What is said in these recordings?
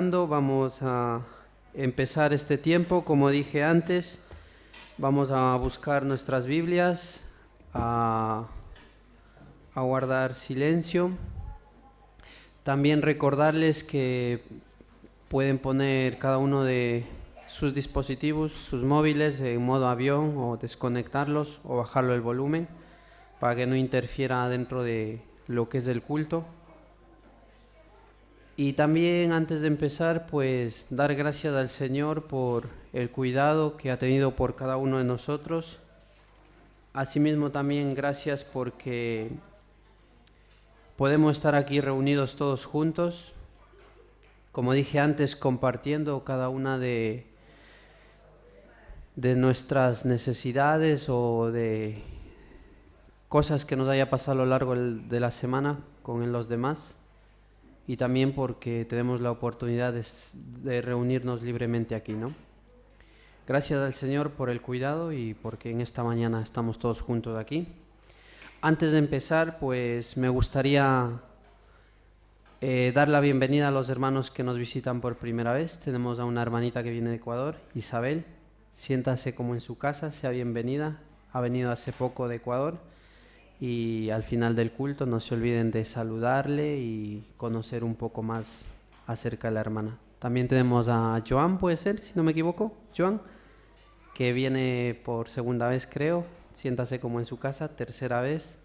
preparando, vamos a empezar este tiempo. Como dije antes, vamos a buscar nuestras Biblias, a guardar silencio. También recordarles que pueden poner cada uno de sus dispositivos, sus móviles en modo avión o desconectarlos o bajarlo el volumen para que no interfiera dentro de lo que es el culto. Y también antes de empezar, pues dar gracias al Señor por el cuidado que ha tenido por cada uno de nosotros. Asimismo también gracias porque podemos estar aquí reunidos todos juntos, como dije antes, compartiendo cada una de nuestras necesidades o de cosas que nos haya pasado a lo largo de la semana con los demás. Y también porque tenemos la oportunidad de reunirnos libremente aquí, ¿no? Gracias al Señor por el cuidado y porque en esta mañana estamos todos juntos aquí. Antes de empezar, pues me gustaría dar la bienvenida a los hermanos que nos visitan por primera vez. Tenemos a una hermanita que viene de Ecuador, Isabel. Siéntase como en su casa, sea bienvenida. Ha venido hace poco de Ecuador. Y al final del culto no se olviden de saludarle y conocer un poco más acerca de la hermana. También tenemos a Joan, puede ser, si no me equivoco, Joan, que viene por segunda vez, creo. Siéntase como en su casa, tercera vez.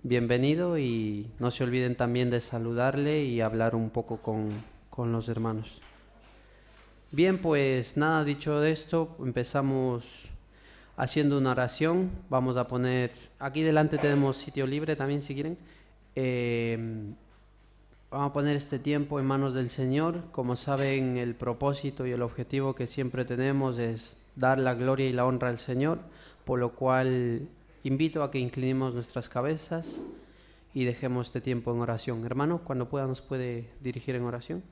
Bienvenido y no se olviden también de saludarle y hablar un poco con los hermanos. Bien, pues nada, dicho de esto, empezamos haciendo una oración. Vamos a poner, aquí delante tenemos sitio libre también si quieren. Vamos a poner este tiempo en manos del Señor. Como saben, el propósito y el objetivo que siempre tenemos es dar la gloria y la honra al Señor, por lo cual invito a que inclinemos nuestras cabezas y dejemos este tiempo en oración. Hermano, cuando pueda nos puede dirigir en oración.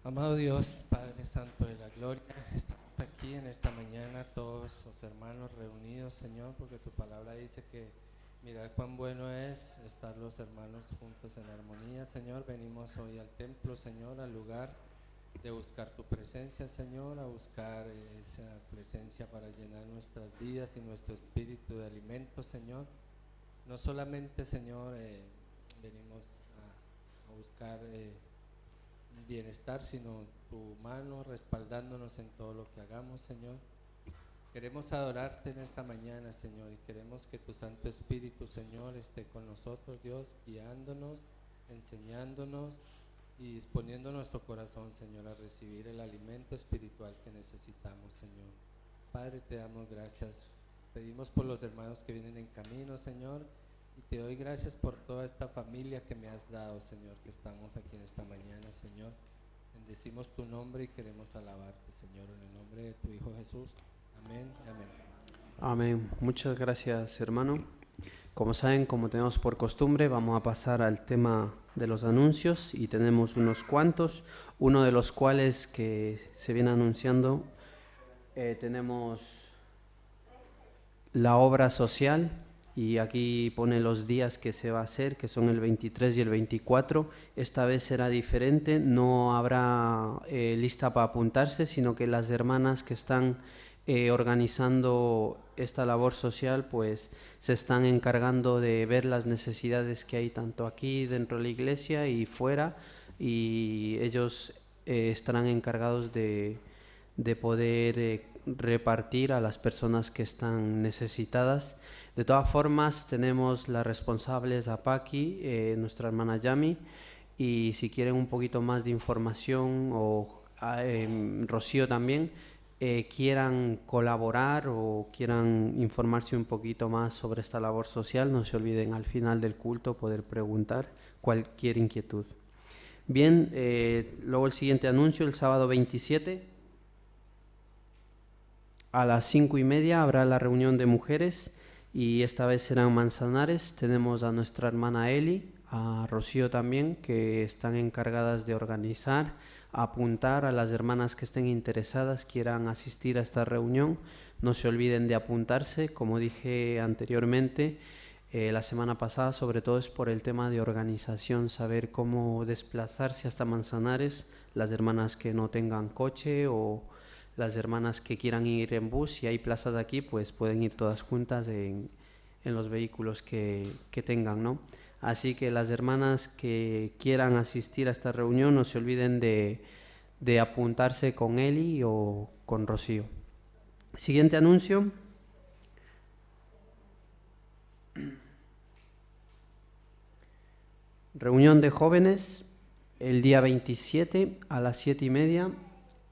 Amado Dios, Padre Santo de la Gloria, estamos aquí en esta mañana todos los hermanos reunidos, Señor, porque tu palabra dice que mirad cuán bueno es estar los hermanos juntos en armonía, Señor. Venimos hoy al templo, Señor, al lugar de buscar tu presencia, Señor, a buscar esa presencia para llenar nuestras vidas y nuestro espíritu de alimento, Señor. No solamente, Señor, venimos a buscar bienestar, sino tu mano respaldándonos en todo lo que hagamos, Señor. Queremos adorarte en esta mañana, Señor, y queremos que tu Santo Espíritu, Señor, esté con nosotros, Dios, guiándonos, enseñándonos y disponiendo nuestro corazón, Señor, a recibir el alimento espiritual que necesitamos, Señor. Padre, te damos gracias. Pedimos por los hermanos que vienen en camino, Señor, y te doy gracias por toda esta familia que me has dado, Señor, que estamos aquí en esta mañana, Señor. Bendecimos tu nombre y queremos alabarte, Señor, en el nombre de tu Hijo Jesús. Amén y amén. Amén. Muchas gracias, hermano. Como saben, como tenemos por costumbre, vamos a pasar al tema de los anuncios y tenemos unos cuantos, uno de los cuales que se viene anunciando. Tenemos la obra social y aquí pone los días que se va a hacer, que son el 23 y el 24. Esta vez será diferente, no habrá lista para apuntarse, sino que las hermanas que están organizando esta labor social pues se están encargando de ver las necesidades que hay tanto aquí dentro de la iglesia y fuera, y ellos estarán encargados de poder repartir a las personas que están necesitadas. De todas formas, tenemos las responsables a Paqui, nuestra hermana Yami, y si quieren un poquito más de información o Rocío también, quieran colaborar o quieran informarse un poquito más sobre esta labor social, no se olviden al final del culto poder preguntar cualquier inquietud. Bien, luego el siguiente anuncio, el sábado 27 a las 5:30 habrá la reunión de mujeres y esta vez será en Manzanares. Tenemos a nuestra hermana Eli, a Rocío también, que están encargadas de organizar apuntar a las hermanas que estén interesadas, quieran asistir a esta reunión. No se olviden de apuntarse, como dije anteriormente. La semana pasada, sobre todo, es por el tema de organización, saber cómo desplazarse hasta Manzanares, las hermanas que no tengan coche o las hermanas que quieran ir en bus. Si hay plazas aquí, pues pueden ir todas juntas en los vehículos que tengan, ¿no? Así que las hermanas que quieran asistir a esta reunión, no se olviden de apuntarse con Eli o con Rocío. Siguiente anuncio. Reunión de jóvenes el día 27 a las 7:30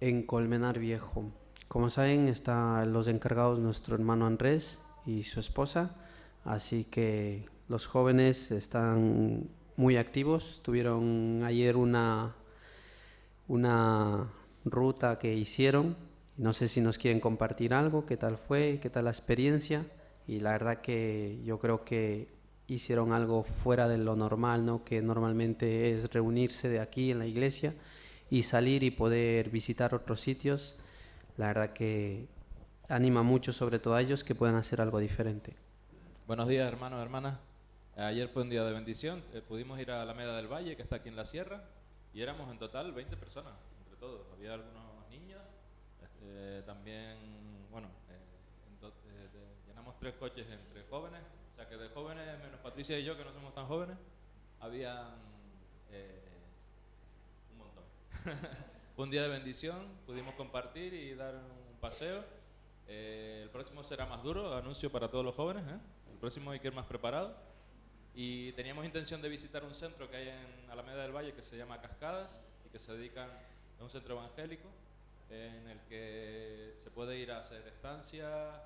en Colmenar Viejo. Como saben, están los encargados nuestro hermano Andrés y su esposa, así que los jóvenes están muy activos. Tuvieron ayer una ruta que hicieron. No sé si nos quieren compartir algo, qué tal fue, qué tal la experiencia. Y la verdad que yo creo que hicieron algo fuera de lo normal, ¿no? Que normalmente es reunirse de aquí en la iglesia y salir y poder visitar otros sitios. La verdad que anima mucho, sobre todo a ellos, que puedan hacer algo diferente. Buenos días, hermanos, hermanas. Ayer fue un día de bendición. Pudimos ir a Alameda del Valle, que está aquí en la sierra, y éramos en total 20 personas, entre todos. Había algunos niños, también, bueno, llenamos 3 coches entre jóvenes, o sea que de jóvenes, menos Patricia y yo, que no somos tan jóvenes, habían un montón. Fue un día de bendición, pudimos compartir y dar un paseo. El próximo será más duro, anuncio para todos los jóvenes, El próximo hay que ir más preparado. Y teníamos intención de visitar un centro que hay en Alameda del Valle que se llama Cascadas y que se dedican a un centro evangélico en el que se puede ir a hacer estancia, a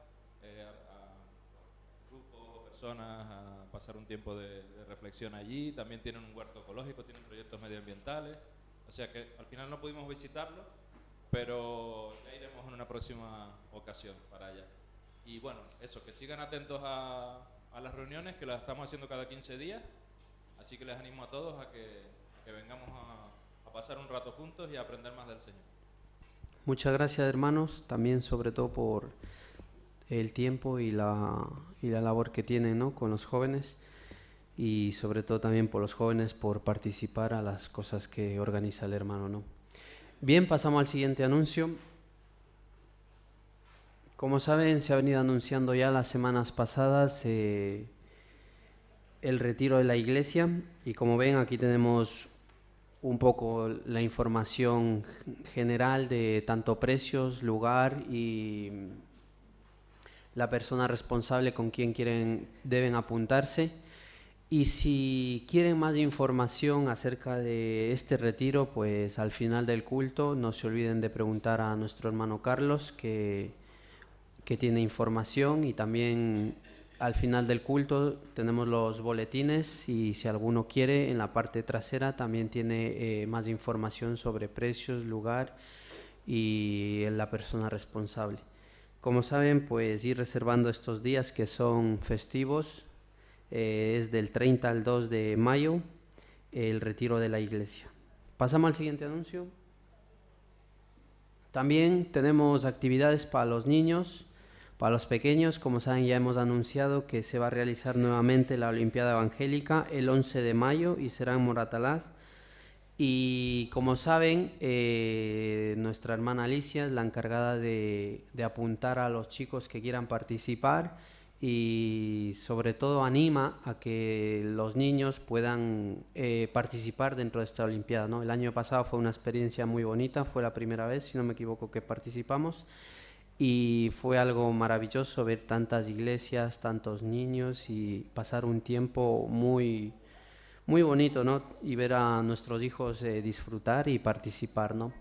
grupos, personas, a pasar un tiempo de reflexión allí. También tienen un huerto ecológico, tienen proyectos medioambientales. O sea que al final no pudimos visitarlo, pero ya iremos en una próxima ocasión para allá. Y bueno, eso, que sigan atentos a las reuniones, que las estamos haciendo cada 15 días, así que les animo a todos a que vengamos a pasar un rato juntos y a aprender más del Señor. Muchas gracias, hermanos, también sobre todo por el tiempo y la labor que tienen, ¿no?, con los jóvenes, y sobre todo también por los jóvenes por participar a las cosas que organiza el hermano, ¿no? Bien, pasamos al siguiente anuncio. Como saben, se ha venido anunciando ya las semanas pasadas el retiro de la iglesia, y como ven aquí tenemos un poco la información general de tanto precios, lugar y la persona responsable con quien deben apuntarse. Y si quieren más información acerca de este retiro, pues al final del culto no se olviden de preguntar a nuestro hermano Carlos, que tiene información, y también al final del culto tenemos los boletines, y si alguno quiere, en la parte trasera también tiene más información sobre precios, lugar y la persona responsable. Como saben, pues ir reservando estos días que son festivos. Es del 30 al 2 de mayo el retiro de la iglesia. Pasamos al siguiente anuncio. También tenemos actividades para los niños, para los pequeños. Como saben, ya hemos anunciado que se va a realizar nuevamente la Olimpiada Evangélica el 11 de mayo y será en Moratalaz. Y como saben, nuestra hermana Alicia es la encargada de apuntar a los chicos que quieran participar, y sobre todo anima a que los niños puedan participar dentro de esta Olimpiada, ¿no? El año pasado fue una experiencia muy bonita, fue la primera vez, si no me equivoco, que participamos, y fue algo maravilloso ver tantas iglesias, tantos niños y pasar un tiempo muy bonito, ¿no? Y ver a nuestros hijos disfrutar y participar, ¿no?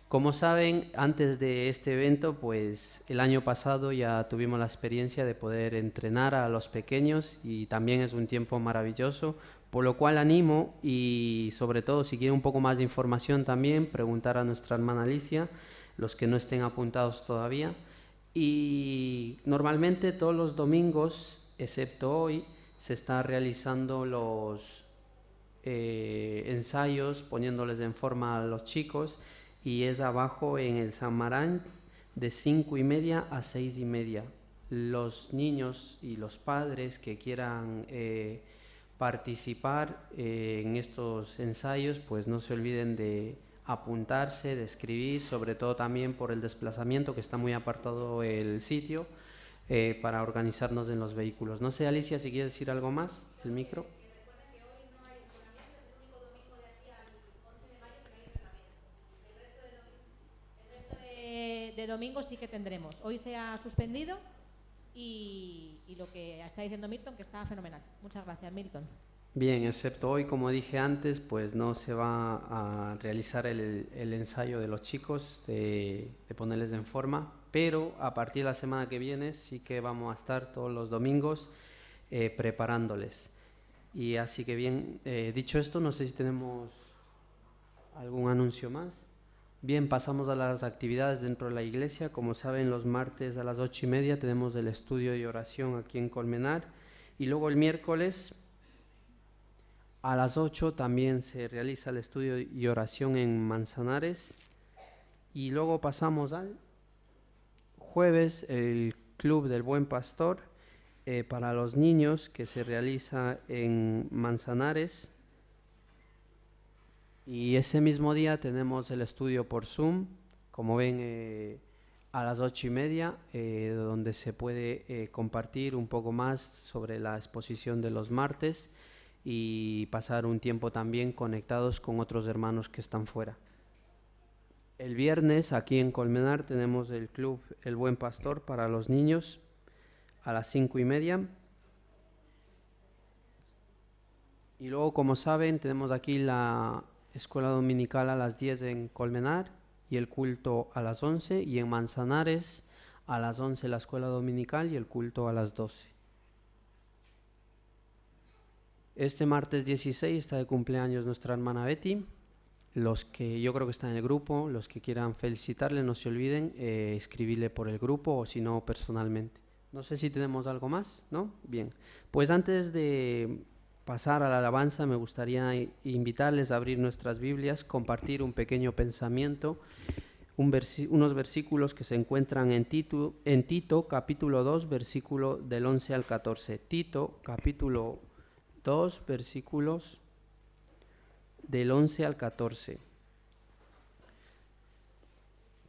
Como saben, antes de este evento, pues el año pasado ya tuvimos la experiencia de poder entrenar a los pequeños, y también es un tiempo maravilloso, por lo cual animo, y sobre todo si quieren un poco más de información también, preguntar a nuestra hermana Alicia, los que no estén apuntados todavía. Y normalmente todos los domingos, excepto hoy, se está realizando los ensayos, poniéndoles en forma a los chicos. y es abajo en el Samarán de 5:30 a 6:30. Los niños y los padres que quieran participar en estos ensayos, pues no se olviden de apuntarse, de escribir, sobre todo también por el desplazamiento, que está muy apartado el sitio, para organizarnos en los vehículos. No sé, Alicia, si quieres decir algo más, el micro. De domingo sí que tendremos. Hoy se ha suspendido y lo que está diciendo Milton, que está fenomenal. Muchas gracias, Milton. Bien, excepto hoy, como dije antes, pues no se va a realizar el ensayo de los chicos, de ponerles en forma, pero a partir de la semana que viene sí que vamos a estar todos los domingos preparándoles. Y así que bien, dicho esto, no sé si tenemos algún anuncio más. Bien, pasamos a las actividades dentro de la iglesia. Como saben, los martes a las 8:30 tenemos el estudio y oración aquí en Colmenar. Y luego el miércoles a las 8 también se realiza el estudio y oración en Manzanares. Y luego pasamos al jueves, el Club del Buen Pastor para los niños, que se realiza en Manzanares. Y ese mismo día tenemos el estudio por Zoom, como ven, a las 8:30, donde se puede compartir un poco más sobre la exposición de los martes y pasar un tiempo también conectados con otros hermanos que están fuera. El viernes aquí en Colmenar tenemos el Club El Buen Pastor para los niños a las 5:30. Y luego, como saben, tenemos aquí la escuela dominical a las 10 en Colmenar y el culto a las 11, y en Manzanares a las 11 la escuela dominical y el culto a las 12. Este martes 16 está de cumpleaños nuestra hermana Betty. Los que yo creo que están en el grupo, los que quieran felicitarle, no se olviden escribirle por el grupo o si no personalmente. No sé si tenemos algo más, ¿no? Bien, pues antes de pasar a la alabanza, me gustaría invitarles a abrir nuestras Biblias, compartir un pequeño pensamiento, unos versículos que se encuentran en Tito capítulo 2, versículo del 11 al 14. Tito capítulo 2, versículos del 11 al 14.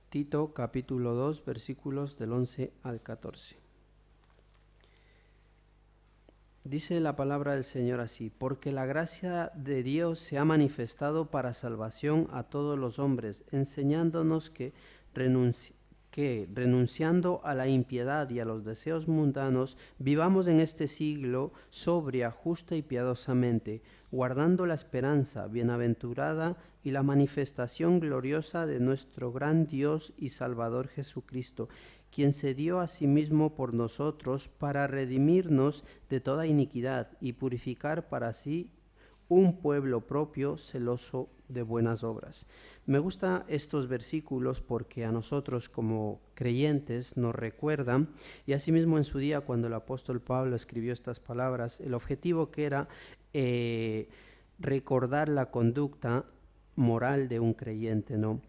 Tito capítulo 2, versículos del 11 al 14. Dice la palabra del Señor así: porque la gracia de Dios se ha manifestado para salvación a todos los hombres, enseñándonos que renunciando a la impiedad y a los deseos mundanos, vivamos en este siglo sobria, justa y piadosamente, guardando la esperanza bienaventurada y la manifestación gloriosa de nuestro gran Dios y Salvador Jesucristo, quien se dio a sí mismo por nosotros para redimirnos de toda iniquidad y purificar para sí un pueblo propio, celoso de buenas obras. Me gustan estos versículos porque a nosotros como creyentes nos recuerdan, y asimismo en su día cuando el apóstol Pablo escribió estas palabras, el objetivo que era recordar la conducta moral de un creyente, ¿no?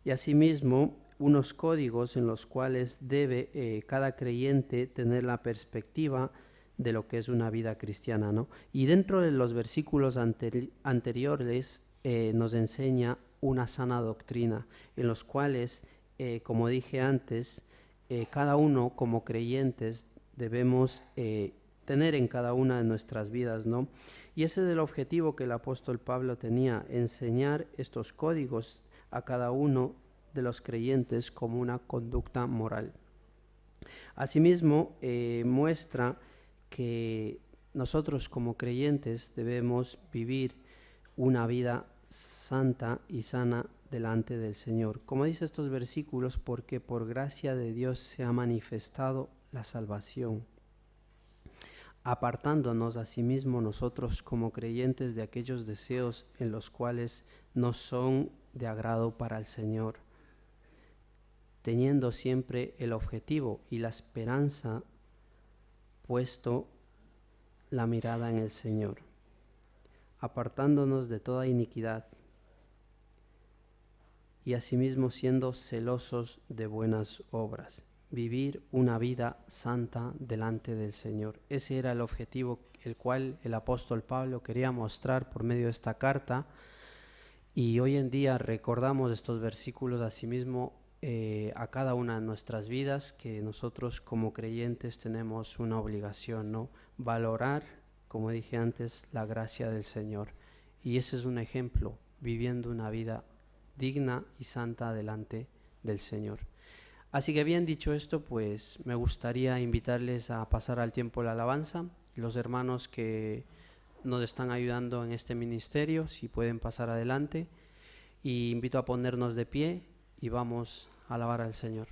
Y asimismo unos códigos en los cuales debe cada creyente tener la perspectiva de lo que es una vida cristiana, ¿no? Y dentro de los versículos anteriores nos enseña una sana doctrina, en los cuales, como dije antes, cada uno como creyentes debemos tener en cada una de nuestras vidas, ¿no? Y ese es el objetivo que el apóstol Pablo tenía, enseñar estos códigos a cada uno de los creyentes como una conducta moral. Asimismo, muestra que nosotros como creyentes debemos vivir una vida santa y sana delante del Señor. Como dice estos versículos, porque por gracia de Dios se ha manifestado la salvación, apartándonos asimismo nosotros como creyentes de aquellos deseos en los cuales no son de agrado para el Señor, teniendo siempre el objetivo y la esperanza puesto la mirada en el Señor, apartándonos de toda iniquidad y asimismo siendo celosos de buenas obras. Vivir una vida santa delante del Señor. Ese era el objetivo el cual el apóstol Pablo quería mostrar por medio de esta carta, y hoy en día recordamos estos versículos asimismo a cada una de nuestras vidas, que nosotros como creyentes tenemos una obligación, ¿no? Valorar, como dije antes, la gracia del Señor, y ese es un ejemplo, viviendo una vida digna y santa delante del Señor. Así que bien dicho esto, pues me gustaría invitarles a pasar al tiempo de la alabanza. Los hermanos que nos están ayudando en este ministerio, si pueden pasar adelante, y invito a ponernos de pie y vamos a alabar al Señor.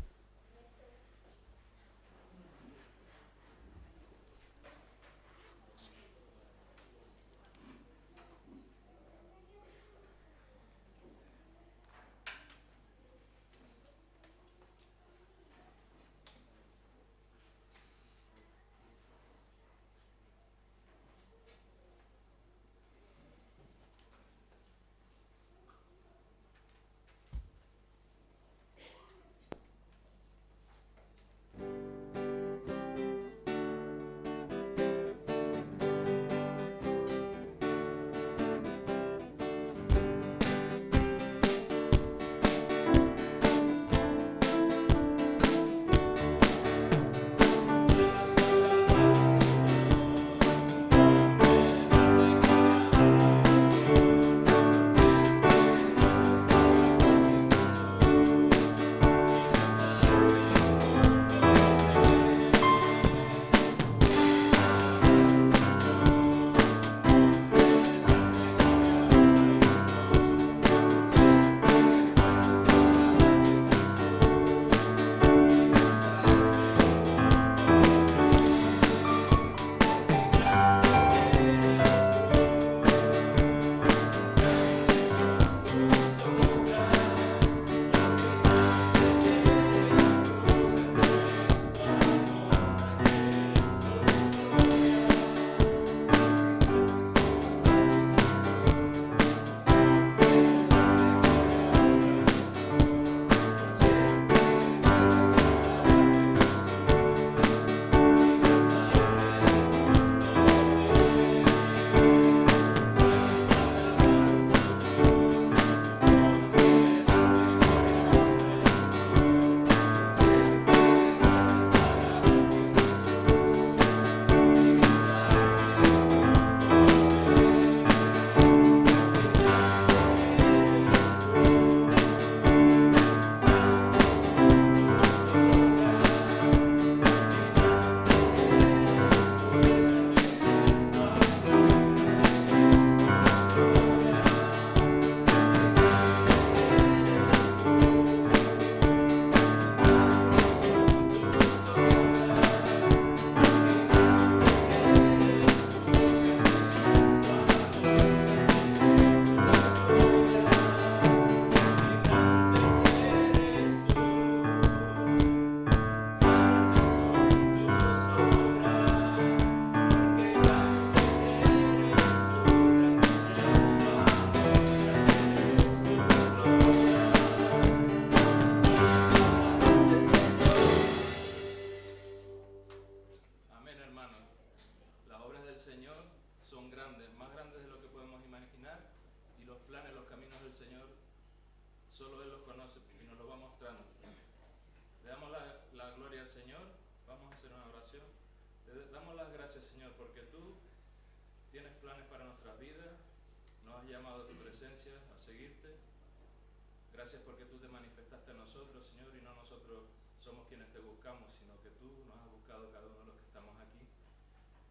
Gracias porque tú te manifestaste a nosotros, Señor, y no nosotros somos quienes te buscamos, sino que tú nos has buscado cada uno de los que estamos aquí.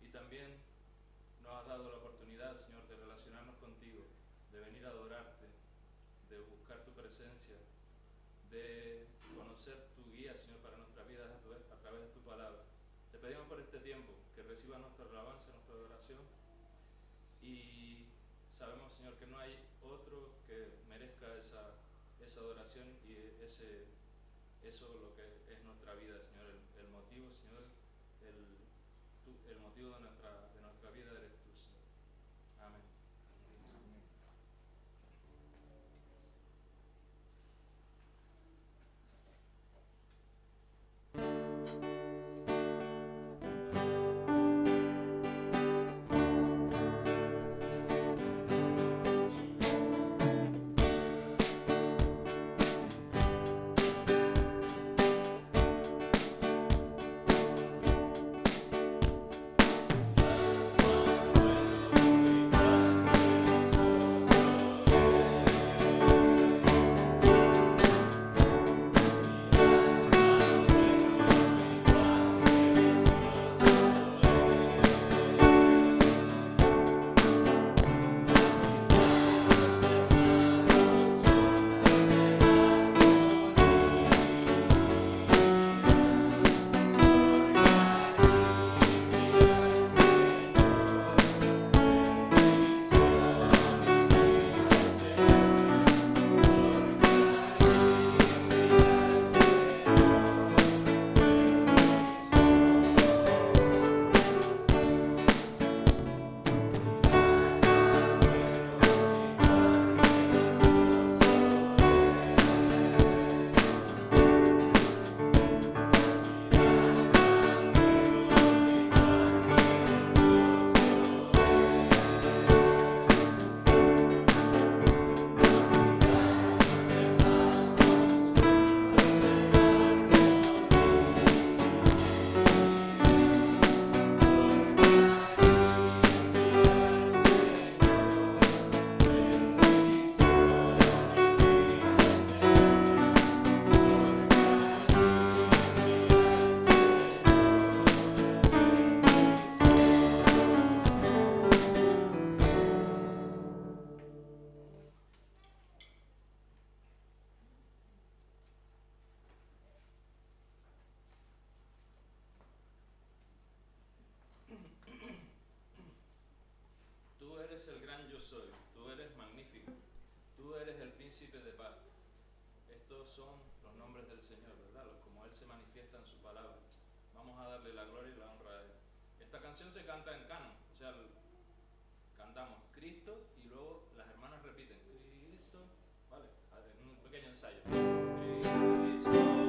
Y también nos has dado la oportunidad, Señor, de relacionarnos contigo, de venir a adorarte, de buscar tu presencia, de conocer tu guía, Señor, para nuestras vidas a través de tu palabra. Te pedimos por este tiempo que recibas nuestra alabanza, nuestra adoración, y sabemos, Señor, que no hay otro que merezca esa adoración y eso lo que es nuestra vida, Señor, el motivo, Señor, el motivo de nuestra vida eres tú, Señor. Amén. eres el gran yo soy, tú eres magnífico, tú eres el príncipe de paz. Estos son los nombres del Señor, ¿verdad? Como Él se manifiesta en su palabra. Vamos a darle la gloria y la honra a Él. Esta canción se canta en canon, o sea, cantamos Cristo y luego las hermanas repiten Cristo, ¿vale? En un pequeño ensayo. Cristo.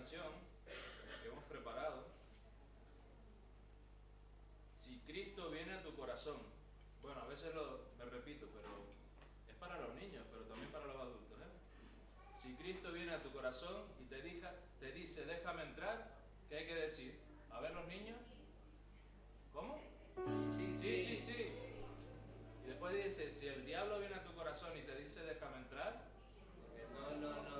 canción que hemos preparado. Si Cristo viene a tu corazón. Bueno, a veces me repito, pero es para los niños, pero también para los adultos, ¿eh? Si Cristo viene a tu corazón y te dice, déjame entrar, ¿qué hay que decir? A ver, los niños. ¿Cómo? Sí. Y después dice, si el diablo viene a tu corazón y te dice, déjame entrar. No.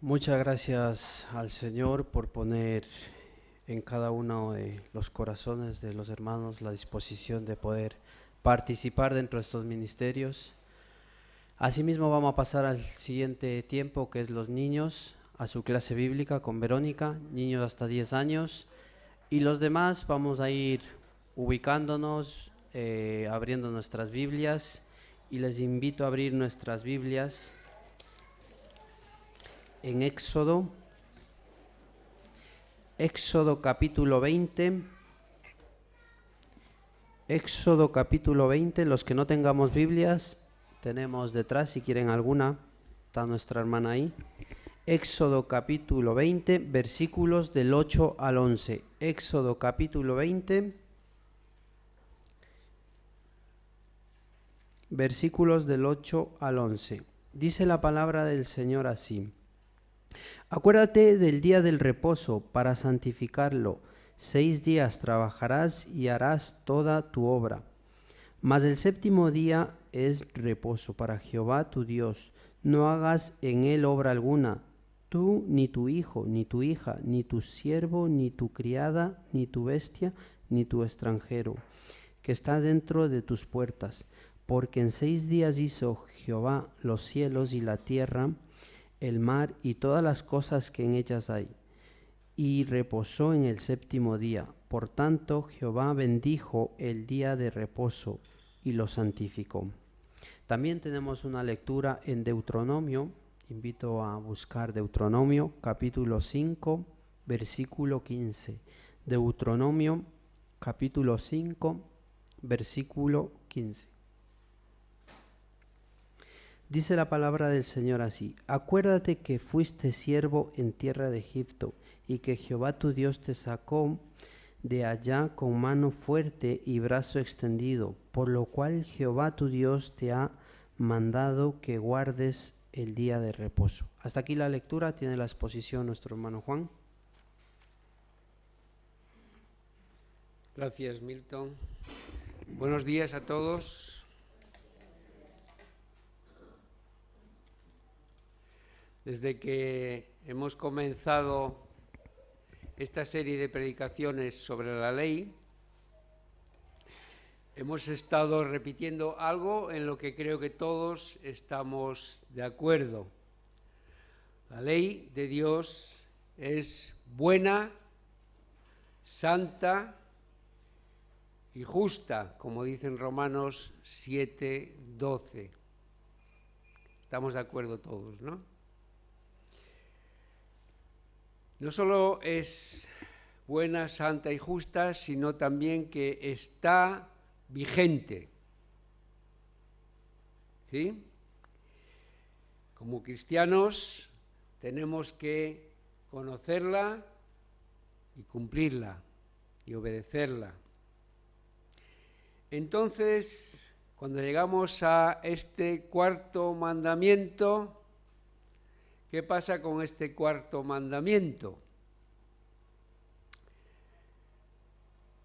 Muchas gracias al Señor por poner en cada uno de los corazones de los hermanos la disposición de poder participar dentro de estos ministerios. Asimismo vamos a pasar al siguiente tiempo, que es los niños, a su clase bíblica con Verónica, niños hasta 10 años, y los demás vamos a ir ubicándonos, abriendo nuestras Biblias, y les invito a abrir nuestras Biblias en Éxodo capítulo 20. Éxodo capítulo 20, los que no tengamos Biblias, tenemos detrás, si quieren alguna, está nuestra hermana ahí. Éxodo capítulo 20, versículos del 8 al 11. Éxodo capítulo 20, versículos del 8 al 11. Dice la palabra del Señor así: Acuérdate del día del reposo para santificarlo. 6 días trabajarás y harás toda tu obra. Mas el séptimo día es reposo para Jehová tu Dios. No hagas en él obra alguna, tú, ni tu hijo, ni tu hija, ni tu siervo, ni tu criada, ni tu bestia, ni tu extranjero, que está dentro de tus puertas. Porque en 6 días hizo Jehová los cielos y la tierra, el mar y todas las cosas que en ellas hay, y reposó en el séptimo día. Por tanto, Jehová bendijo el día de reposo y lo santificó. También tenemos una lectura en Deuteronomio. Invito a buscar Deuteronomio, capítulo 5, versículo 15. Deuteronomio, capítulo 5, versículo 15. Dice la palabra del Señor así: Acuérdate que fuiste siervo en tierra de Egipto, y que Jehová tu Dios te sacó de allá con mano fuerte y brazo extendido, por lo cual Jehová tu Dios te ha mandado que guardes el día de reposo. Hasta aquí la lectura, tiene la exposición nuestro hermano Juan. Gracias, Milton. Buenos días a todos. Desde que hemos comenzado esta serie de predicaciones sobre la ley, hemos estado repitiendo algo en lo que creo que todos estamos de acuerdo. La ley de Dios es buena, santa y justa, como dicen Romanos 7:12. Estamos de acuerdo todos, ¿no? No solo es buena, santa y justa, sino también que está vigente. ¿Sí? Como cristianos tenemos que conocerla y cumplirla y obedecerla. Entonces, cuando llegamos a este cuarto mandamiento, ¿qué pasa con este cuarto mandamiento?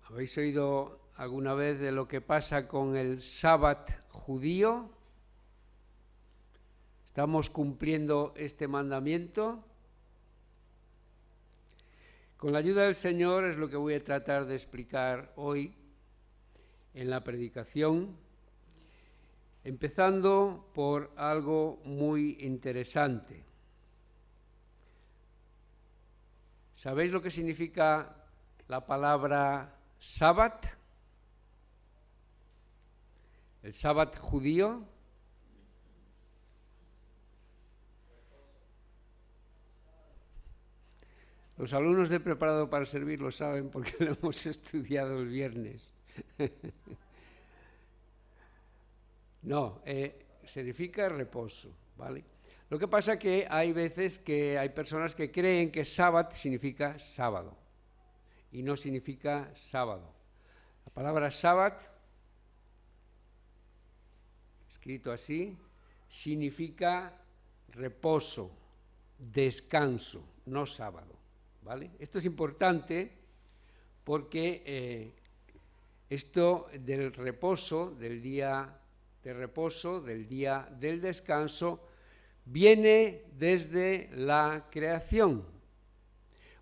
¿Habéis oído alguna vez de lo que pasa con el sábado judío? ¿Estamos cumpliendo este mandamiento? Con la ayuda del Señor es lo que voy a tratar de explicar hoy en la predicación, empezando por algo muy interesante. ¿Sabéis lo que significa la palabra sábado? El sábado judío. Los alumnos de Preparado para Servir lo saben porque lo hemos estudiado el viernes. No, significa reposo, ¿vale? Lo que pasa es que hay veces que hay personas que creen que sábado significa sábado y no significa sábado. La palabra sábado, escrito así, significa reposo, descanso, no sábado, ¿vale? Esto es importante porque esto del reposo, del día de reposo, del día del descanso, viene desde la creación.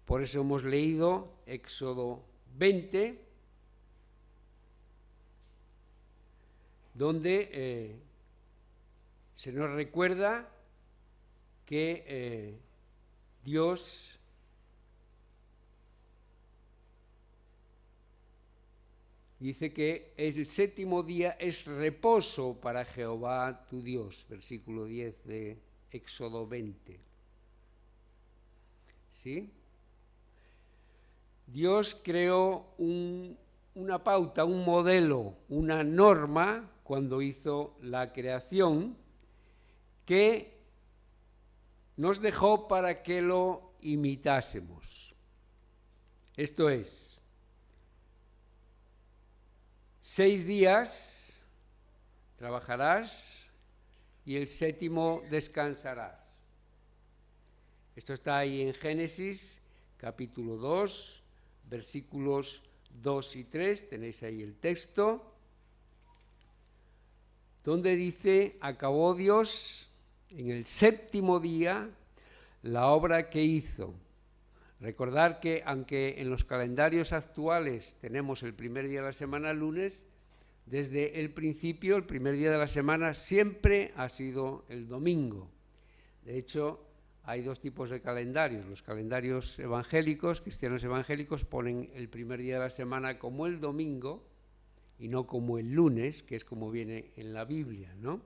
Por eso hemos leído Éxodo 20, donde se nos recuerda que Dios dice que el séptimo día es reposo para Jehová tu Dios, versículo 10 de Éxodo 20. ¿Sí? Dios creó una pauta, un modelo, una norma cuando hizo la creación que nos dejó para que lo imitásemos. Esto es, 6 días trabajarás y el séptimo descansarás. Esto está ahí en Génesis, capítulo 2, versículos 2 y 3, tenéis ahí el texto, donde dice, acabó Dios en el séptimo día la obra que hizo. Recordar que aunque en los calendarios actuales tenemos el primer día de la semana lunes, desde el principio, el primer día de la semana siempre ha sido el domingo. De hecho, hay 2 tipos de calendarios. Los calendarios evangélicos, cristianos evangélicos, ponen el primer día de la semana como el domingo y no como el lunes, que es como viene en la Biblia, ¿no?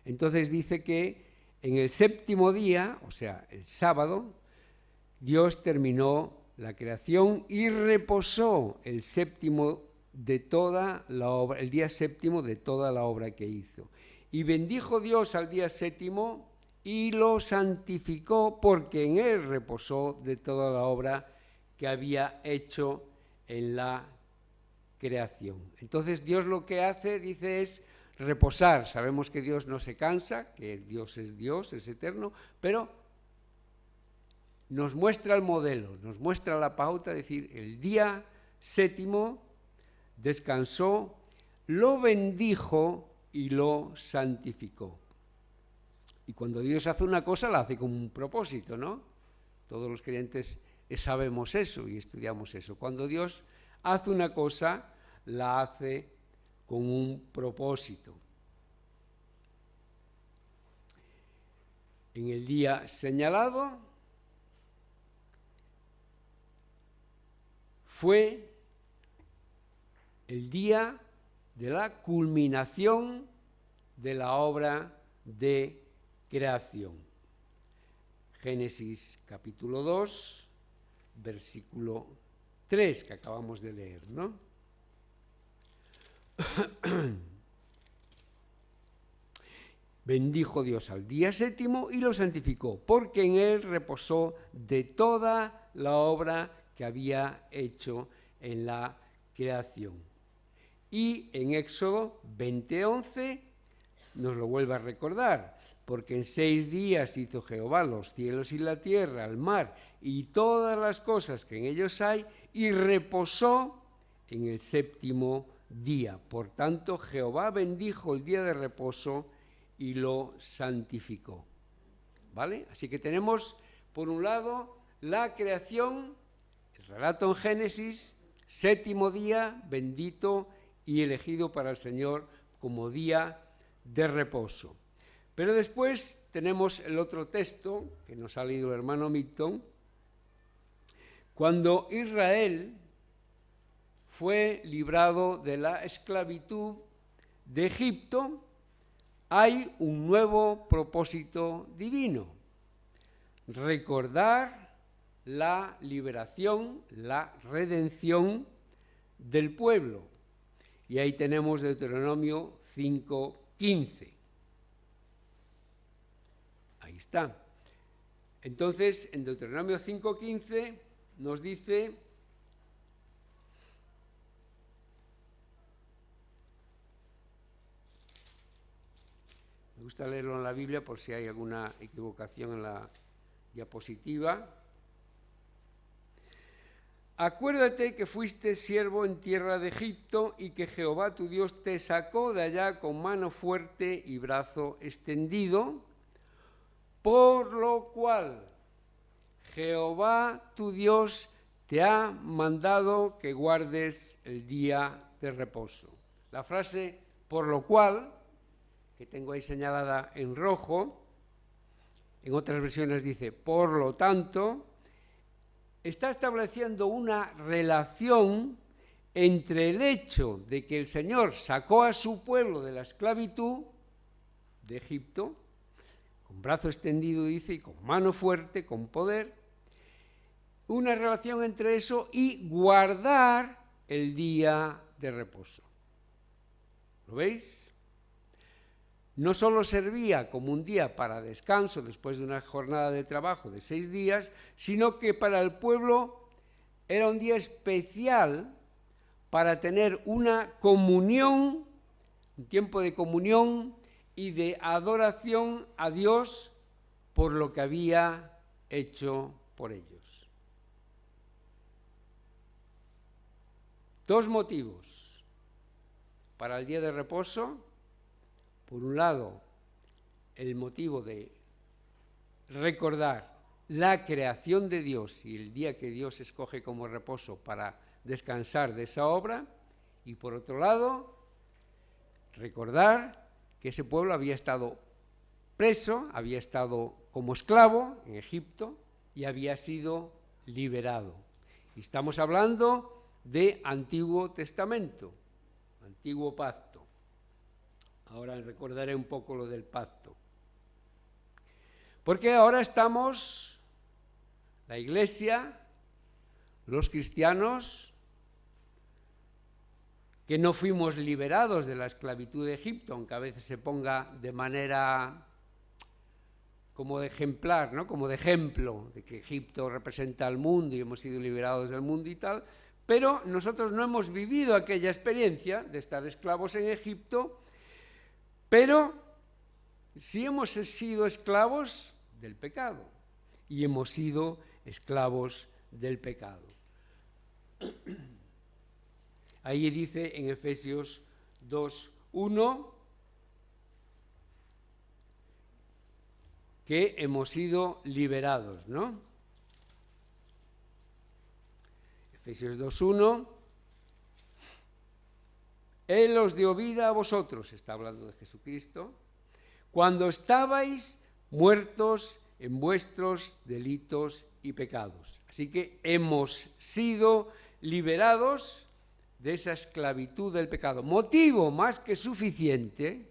Entonces dice que en el séptimo día, o sea, el sábado, Dios terminó la creación y reposó el séptimo de toda la obra, el día séptimo de toda la obra que hizo. Y bendijo Dios al día séptimo y lo santificó porque en él reposó de toda la obra que había hecho en la creación. Entonces Dios lo que hace, dice, es reposar. Sabemos que Dios no se cansa, que Dios, es eterno, pero nos muestra el modelo, nos muestra la pauta, es decir, el día séptimo descansó, lo bendijo y lo santificó. Y cuando Dios hace una cosa, la hace con un propósito, ¿no? Todos los creyentes sabemos eso y estudiamos eso. Cuando Dios hace una cosa, la hace con un propósito. En el día señalado fue el día de la culminación de la obra de creación. Génesis capítulo 2, versículo 3, que acabamos de leer, ¿no? Bendijo Dios al día séptimo y lo santificó, porque en él reposó de toda la obra que había hecho en la creación. Y en Éxodo 20:11 nos lo vuelve a recordar, porque en 6 días hizo Jehová los cielos y la tierra, el mar y todas las cosas que en ellos hay, y reposó en el séptimo día. Por tanto, Jehová bendijo el día de reposo y lo santificó. ¿Vale? Así que tenemos, por un lado, la creación, el relato en Génesis, séptimo día, bendito y elegido para el Señor como día de reposo. Pero después tenemos el otro texto que nos ha leído el hermano Milton, cuando Israel fue librado de la esclavitud de Egipto, hay un nuevo propósito divino: recordar la liberación, la redención del pueblo. Y ahí tenemos Deuteronomio 5:15. Ahí está. Entonces, en Deuteronomio 5:15 nos dice: me gusta leerlo en la Biblia por si hay alguna equivocación en la diapositiva. Acuérdate que fuiste siervo en tierra de Egipto y que Jehová tu Dios te sacó de allá con mano fuerte y brazo extendido, por lo cual Jehová tu Dios te ha mandado que guardes el día de reposo. La frase por lo cual, que tengo ahí señalada en rojo, en otras versiones dice por lo tanto, está estableciendo una relación entre el hecho de que el Señor sacó a su pueblo de la esclavitud de Egipto, con brazo extendido, dice, y con mano fuerte, con poder, una relación entre eso y guardar el día de reposo. ¿Lo veis? No solo servía como un día para descanso después de una jornada de trabajo de 6 días, sino que para el pueblo era un día especial para tener una comunión, un tiempo de comunión y de adoración a Dios por lo que había hecho por ellos. 2 motivos para el día de reposo. Por un lado, el motivo de recordar la creación de Dios y el día que Dios escoge como reposo para descansar de esa obra, y por otro lado, recordar que ese pueblo había estado preso, había estado como esclavo en Egipto y había sido liberado. Y estamos hablando de Antiguo Testamento, Antiguo Pacto. Ahora recordaré un poco lo del pacto. Porque ahora estamos, la Iglesia, los cristianos, que no fuimos liberados de la esclavitud de Egipto, aunque a veces se ponga de manera como de ejemplar, ¿no? Como de ejemplo, de que Egipto representa al mundo y hemos sido liberados del mundo y tal, pero nosotros no hemos vivido aquella experiencia de estar esclavos en Egipto, pero sí hemos sido esclavos del pecado y hemos sido esclavos del pecado. Ahí dice en Efesios 2:1 que hemos sido liberados, ¿no? Efesios 2:1, Él os dio vida a vosotros, está hablando de Jesucristo, cuando estabais muertos en vuestros delitos y pecados. Así que hemos sido liberados de esa esclavitud del pecado. Motivo más que suficiente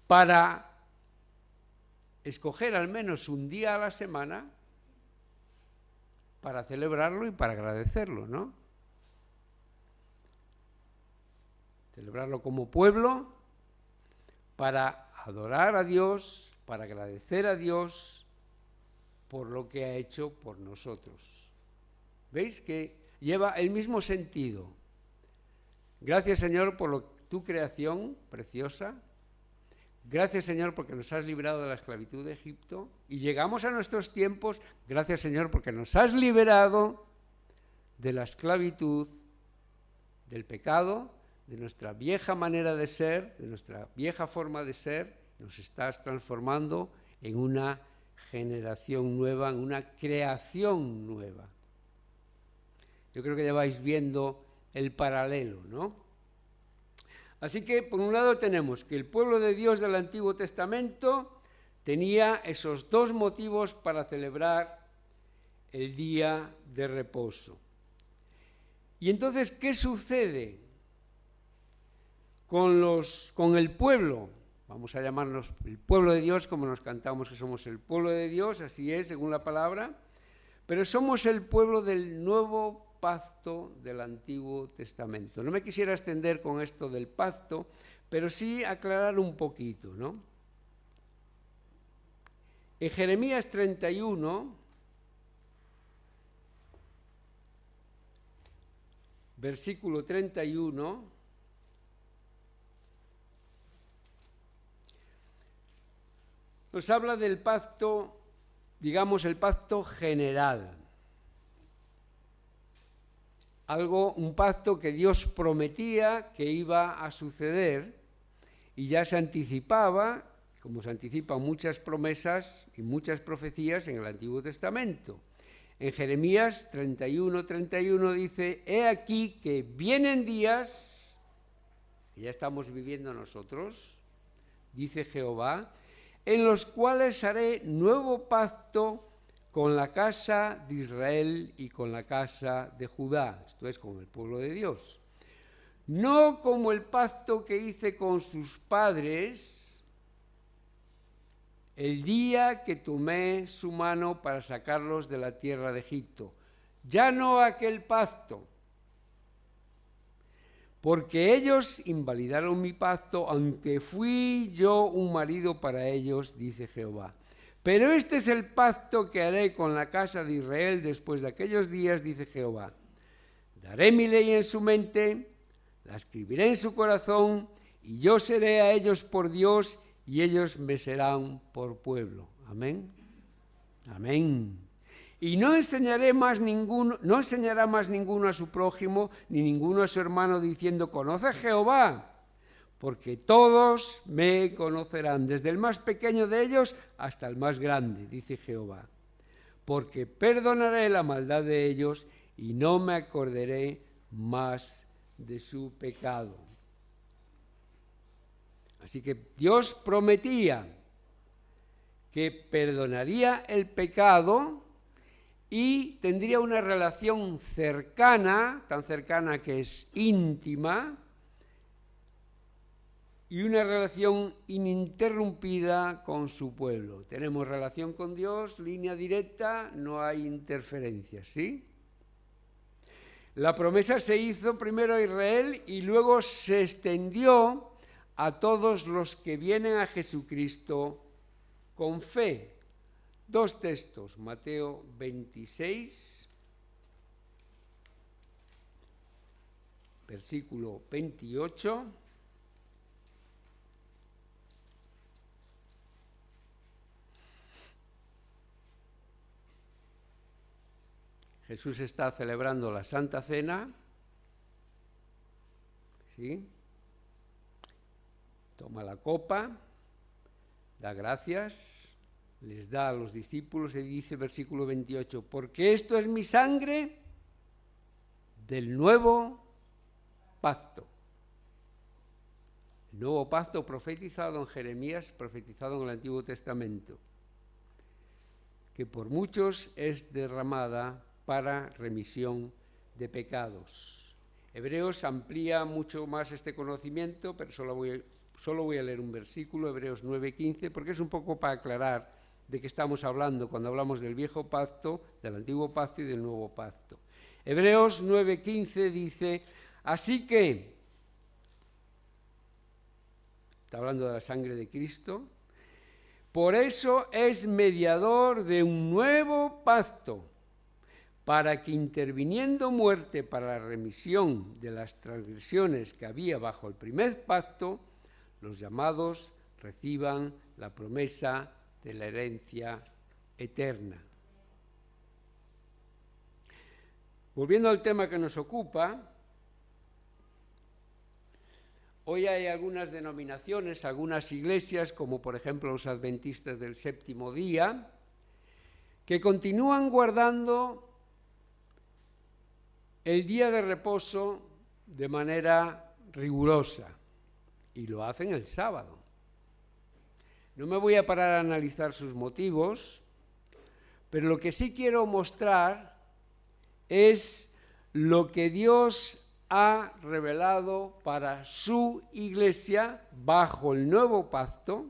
para escoger al menos un día a la semana para celebrarlo y para agradecerlo, ¿no? Celebrarlo como pueblo, para adorar a Dios, para agradecer a Dios por lo que ha hecho por nosotros. ¿Veis que lleva el mismo sentido? Gracias, Señor, por tu creación preciosa. Gracias, Señor, porque nos has librado de la esclavitud de Egipto. Y llegamos a nuestros tiempos. Gracias, Señor, porque nos has liberado de la esclavitud, del pecado, de nuestra vieja manera de ser, de nuestra vieja forma de ser. Nos estás transformando en una generación nueva, en una creación nueva. Yo creo que ya vais viendo el paralelo, ¿no? Así que, por un lado, tenemos que el pueblo de Dios del Antiguo Testamento tenía esos dos motivos para celebrar el día de reposo. Y entonces, ¿qué sucede con el pueblo? Vamos a llamarnos el pueblo de Dios, como nos cantamos que somos el pueblo de Dios, así es, según la palabra, pero somos el pueblo del nuevo pacto del Antiguo Testamento. No me quisiera extender con esto del pacto, pero sí aclarar un poquito, ¿no? En Jeremías 31, versículo 31, nos habla del pacto, digamos, el pacto general. Un pacto que Dios prometía que iba a suceder y ya se anticipaba, como se anticipan muchas promesas y muchas profecías en el Antiguo Testamento. En Jeremías 31 dice: he aquí que vienen días, que ya estamos viviendo nosotros, dice Jehová, en los cuales haré nuevo pacto con la casa de Israel y con la casa de Judá, esto es, con el pueblo de Dios. No como el pacto que hice con sus padres el día que tomé su mano para sacarlos de la tierra de Egipto. Ya no aquel pacto, porque ellos invalidaron mi pacto, aunque fui yo un marido para ellos, dice Jehová. Pero este es el pacto que haré con la casa de Israel después de aquellos días, dice Jehová. Daré mi ley en su mente, la escribiré en su corazón, y yo seré a ellos por Dios, y ellos me serán por pueblo. Amén. Amén. Y no enseñará más ninguno a su prójimo, ni ninguno a su hermano, diciendo: conoce a Jehová, porque todos me conocerán, desde el más pequeño de ellos hasta el más grande, dice Jehová. Porque perdonaré la maldad de ellos y no me acordaré más de su pecado. Así que Dios prometía que perdonaría el pecado y tendría una relación cercana, tan cercana que es íntima, y una relación ininterrumpida con su pueblo. Tenemos relación con Dios, línea directa, no hay interferencias, ¿sí? La promesa se hizo primero a Israel y luego se extendió a todos los que vienen a Jesucristo con fe. Dos textos, Mateo 26, versículo 28. Jesús está celebrando la Santa Cena, ¿sí? Toma la copa, da gracias, les da a los discípulos y dice, versículo 28, porque esto es mi sangre del nuevo pacto. El nuevo pacto profetizado en Jeremías, profetizado en el Antiguo Testamento, que por muchos es derramada para remisión de pecados. Hebreos amplía mucho más este conocimiento, pero solo voy a leer un versículo, Hebreos 9:15, porque es un poco para aclarar de qué estamos hablando cuando hablamos del viejo pacto, del antiguo pacto y del nuevo pacto. Hebreos 9:15 dice, así que, está hablando de la sangre de Cristo, por eso es mediador de un nuevo pacto, para que interviniendo muerte para la remisión de las transgresiones que había bajo el primer pacto, los llamados reciban la promesa de la herencia eterna. Volviendo al tema que nos ocupa, hoy hay algunas denominaciones, algunas iglesias, como por ejemplo los adventistas del séptimo día, que continúan guardando el día de reposo de manera rigurosa y lo hacen el sábado. No me voy a parar a analizar sus motivos, pero lo que sí quiero mostrar es lo que Dios ha revelado para su iglesia bajo el nuevo pacto,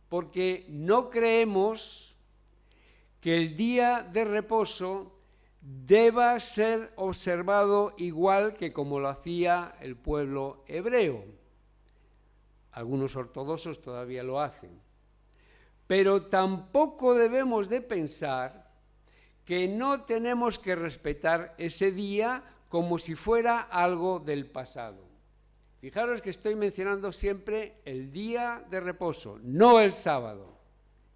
porque no creemos que el día de reposo deba ser observado igual que como lo hacía el pueblo hebreo. Algunos ortodoxos todavía lo hacen. Pero tampoco debemos de pensar que no tenemos que respetar ese día como si fuera algo del pasado. Fijaros que estoy mencionando siempre el día de reposo, no el sábado.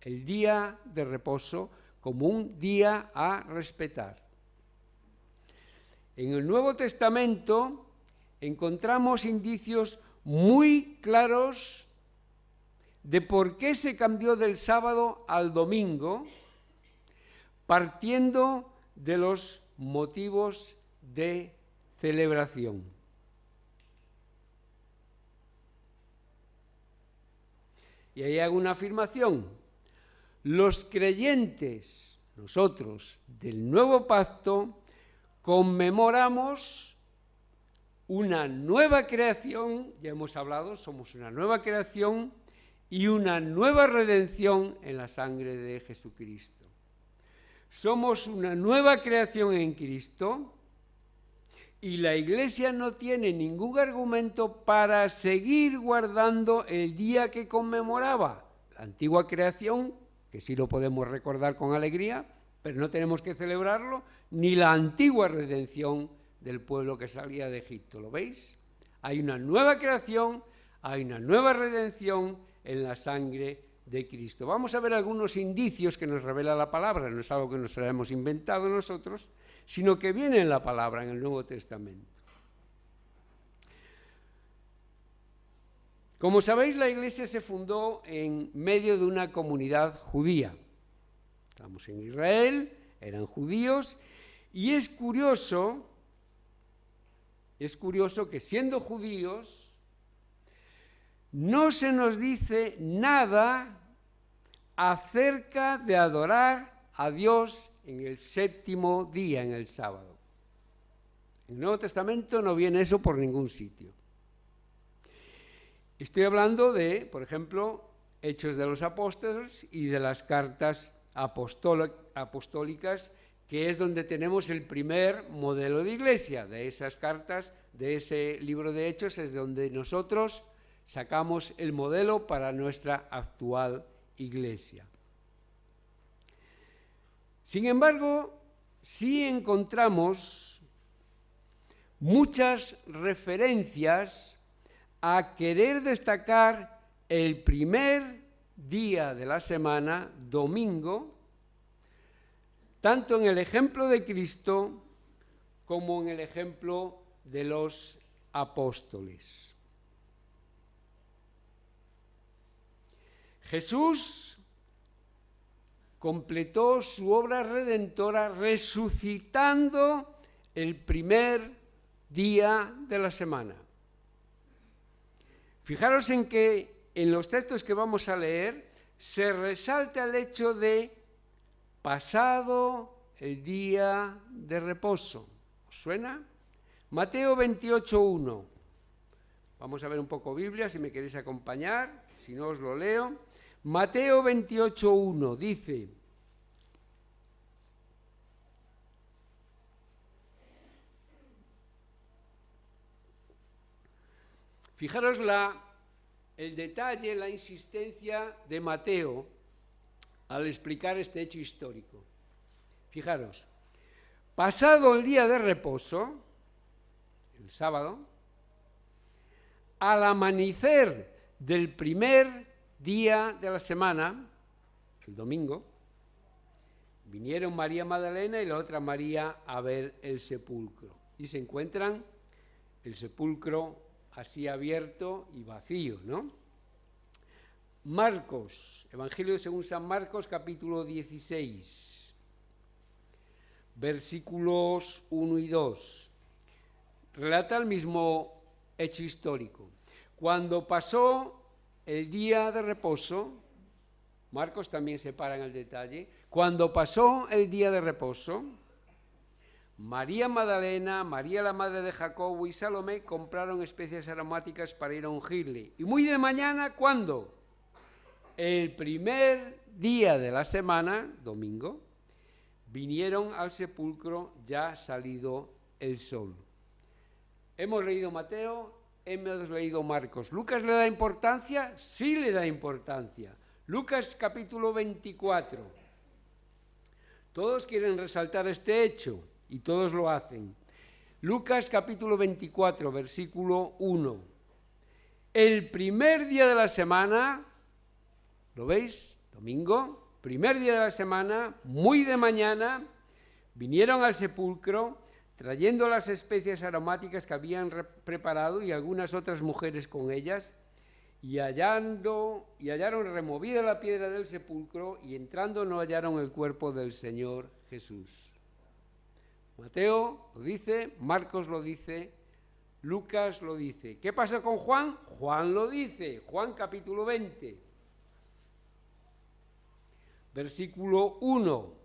El día de reposo como un día a respetar. En el Nuevo Testamento encontramos indicios muy claros de por qué se cambió del sábado al domingo, partiendo de los motivos de celebración. Y ahí hago una afirmación. Los creyentes, nosotros, del nuevo pacto, conmemoramos una nueva creación, ya hemos hablado, somos una nueva creación y una nueva redención en la sangre de Jesucristo. Somos una nueva creación en Cristo y la Iglesia no tiene ningún argumento para seguir guardando el día que conmemoraba la antigua creación, que sí lo podemos recordar con alegría, pero no tenemos que celebrarlo, ni la antigua redención del pueblo que salía de Egipto. ¿Lo veis? Hay una nueva creación, hay una nueva redención en la sangre de Cristo. Vamos a ver algunos indicios que nos revela la palabra, no es algo que nos hayamos inventado nosotros, sino que viene en la palabra, en el Nuevo Testamento. Como sabéis, la Iglesia se fundó en medio de una comunidad judía. Estamos en Israel, eran judíos, y es curioso que siendo judíos no se nos dice nada acerca de adorar a Dios en el séptimo día, en el sábado. En el Nuevo Testamento no viene eso por ningún sitio. Estoy hablando de, por ejemplo, Hechos de los Apóstoles y de las cartas apostólicas, que es donde tenemos el primer modelo de iglesia. De esas cartas, de ese libro de Hechos, es donde nosotros sacamos el modelo para nuestra actual iglesia. Sin embargo, sí encontramos muchas referencias a querer destacar el primer día de la semana, domingo, tanto en el ejemplo de Cristo como en el ejemplo de los apóstoles. Jesús completó su obra redentora resucitando el primer día de la semana. Fijaros en que en los textos que vamos a leer se resalta el hecho de pasado el día de reposo. ¿Os suena? Mateo 28:1. Vamos a ver un poco Biblia, si me queréis acompañar, si no os lo leo. Mateo 28:1 dice: fijaros el detalle, la insistencia de Mateo al explicar este hecho histórico. Fijaros, pasado el día de reposo, el sábado, al amanecer del primer día de la semana, el domingo, vinieron María Magdalena y la otra María a ver el sepulcro. Y se encuentran el sepulcro así abierto y vacío, ¿no? Marcos, Evangelio según San Marcos, capítulo 16, versículos 1 y 2. Relata el mismo hecho histórico. Cuando pasó el día de reposo, Marcos también separa en el detalle, cuando pasó el día de reposo, María Magdalena, María la madre de Jacobo y Salomé compraron especias aromáticas para ir a ungirle. Y muy de mañana, ¿cuándo? El primer día de la semana, domingo, vinieron al sepulcro ya salido el sol. Hemos leído Mateo, hemos leído Marcos. ¿Lucas le da importancia? Sí le da importancia. Lucas capítulo 24. Todos quieren resaltar este hecho y todos lo hacen. Lucas capítulo 24, versículo 1. El primer día de la semana, ¿lo veis? Domingo, primer día de la semana, muy de mañana, vinieron al sepulcro trayendo las especias aromáticas que habían preparado y algunas otras mujeres con ellas, y hallaron removida la piedra del sepulcro, y entrando no hallaron el cuerpo del Señor Jesús. Mateo lo dice, Marcos lo dice, Lucas lo dice. ¿Qué pasa con Juan? Juan lo dice, Juan capítulo 20, versículo 1.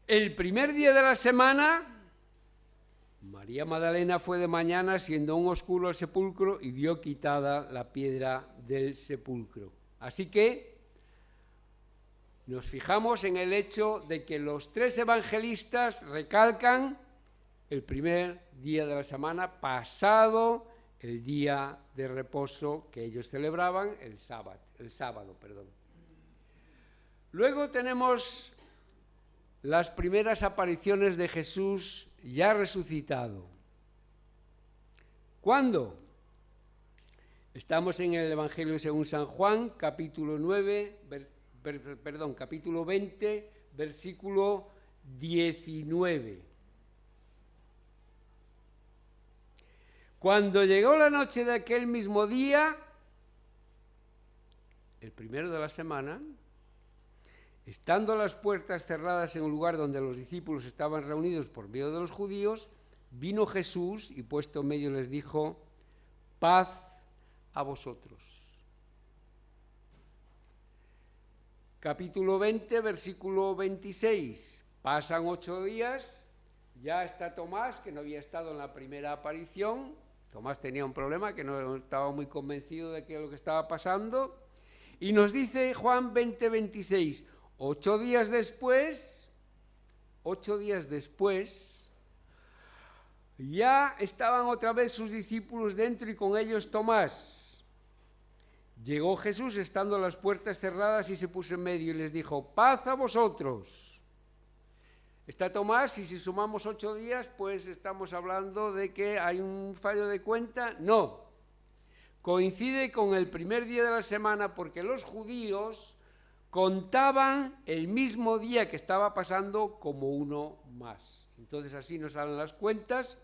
El primer día de la semana, María Magdalena fue de mañana, siendo aún oscuro el sepulcro, y vio quitada la piedra del sepulcro. Así que nos fijamos en el hecho de que los tres evangelistas recalcan el primer día de la semana, pasado el día de reposo que ellos celebraban, el sábado. Luego tenemos las primeras apariciones de Jesús ya resucitado. ¿Cuándo? Estamos en el Evangelio según San Juan, capítulo 20, versículo 19. Cuando llegó la noche de aquel mismo día, el primero de la semana, estando las puertas cerradas en un lugar donde los discípulos estaban reunidos por miedo de los judíos, vino Jesús y puesto en medio les dijo: paz a vosotros. Capítulo 20, versículo 26. Pasan 8 días, ya está Tomás, que no había estado en la primera aparición. Tomás tenía un problema, que no estaba muy convencido de que lo que estaba pasando. Y nos dice Juan 20, 26. 8 días después, ya estaban otra vez sus discípulos dentro y con ellos Tomás. Llegó Jesús estando las puertas cerradas y se puso en medio y les dijo: paz a vosotros. Está Tomás, y si sumamos 8 días, pues estamos hablando de que hay un fallo de cuenta. No, coincide con el primer día de la semana, porque los judíos contaban el mismo día que estaba pasando como uno más. Entonces así nos salen las cuentas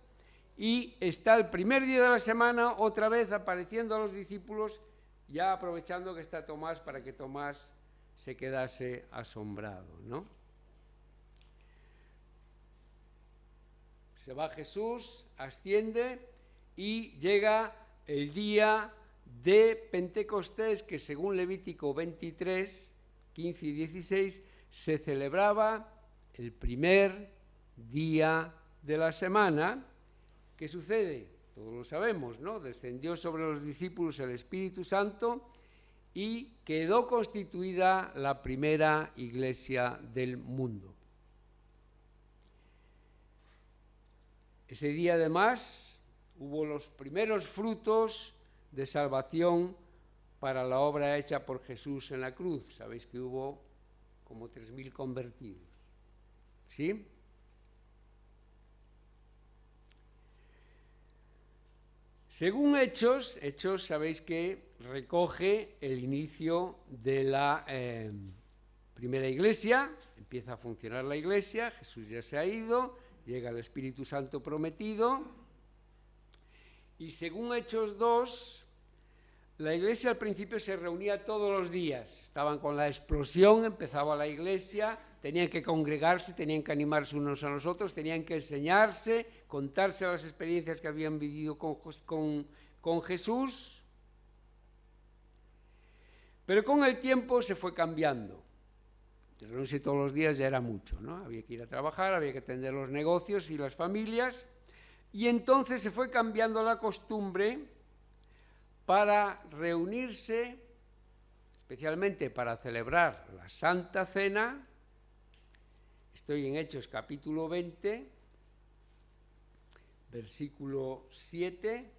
y está el primer día de la semana otra vez apareciendo a los discípulos, ya aprovechando que está Tomás para que Tomás se quedase asombrado, ¿no? Se va Jesús, asciende y llega el día de Pentecostés, que según Levítico 23, 15 y 16, se celebraba el primer día de la semana. ¿Qué sucede? Todos lo sabemos, ¿no? Descendió sobre los discípulos el Espíritu Santo y quedó constituida la primera iglesia del mundo. Ese día, además, hubo los primeros frutos de salvación para la obra hecha por Jesús en la cruz. Sabéis que hubo como 3.000 convertidos. ¿Sí? Según Hechos, sabéis que recoge el inicio de la primera iglesia, empieza a funcionar la iglesia, Jesús ya se ha ido, llega el Espíritu Santo prometido, y según Hechos 2, la iglesia al principio se reunía todos los días, estaban con la explosión, empezaba la iglesia, tenían que congregarse, tenían que animarse unos a los otros, tenían que enseñarse, contarse las experiencias que habían vivido con Jesús. Pero con el tiempo se fue cambiando. Reunirse todos los días ya era mucho, ¿no? Había que ir a trabajar, había que atender los negocios y las familias, y entonces se fue cambiando la costumbre para reunirse, especialmente para celebrar la Santa Cena. Estoy en Hechos capítulo 20, versículo 7.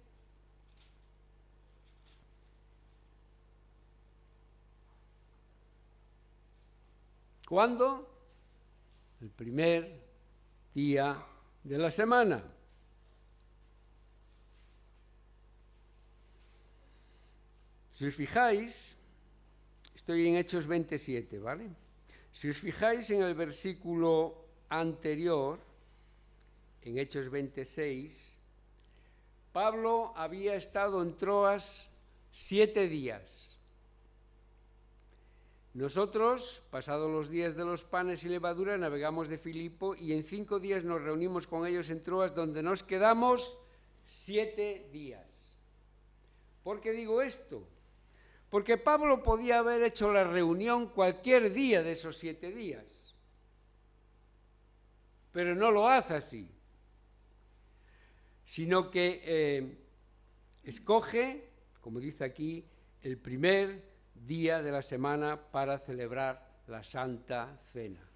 ¿Cuándo? El primer día de la semana. Si os fijáis, estoy en Hechos 27, ¿vale? Si os fijáis en el versículo anterior, en Hechos 26, Pablo había estado en Troas 7 días. Nosotros, pasados los días de los panes y levadura, navegamos de Filipo y en 5 días nos reunimos con ellos en Troas, donde nos quedamos 7 días. ¿Por qué digo esto? Porque Pablo podía haber hecho la reunión cualquier día de esos 7 días, pero no lo hace así, sino que escoge, como dice aquí, el primer día de la semana para celebrar la Santa Cena.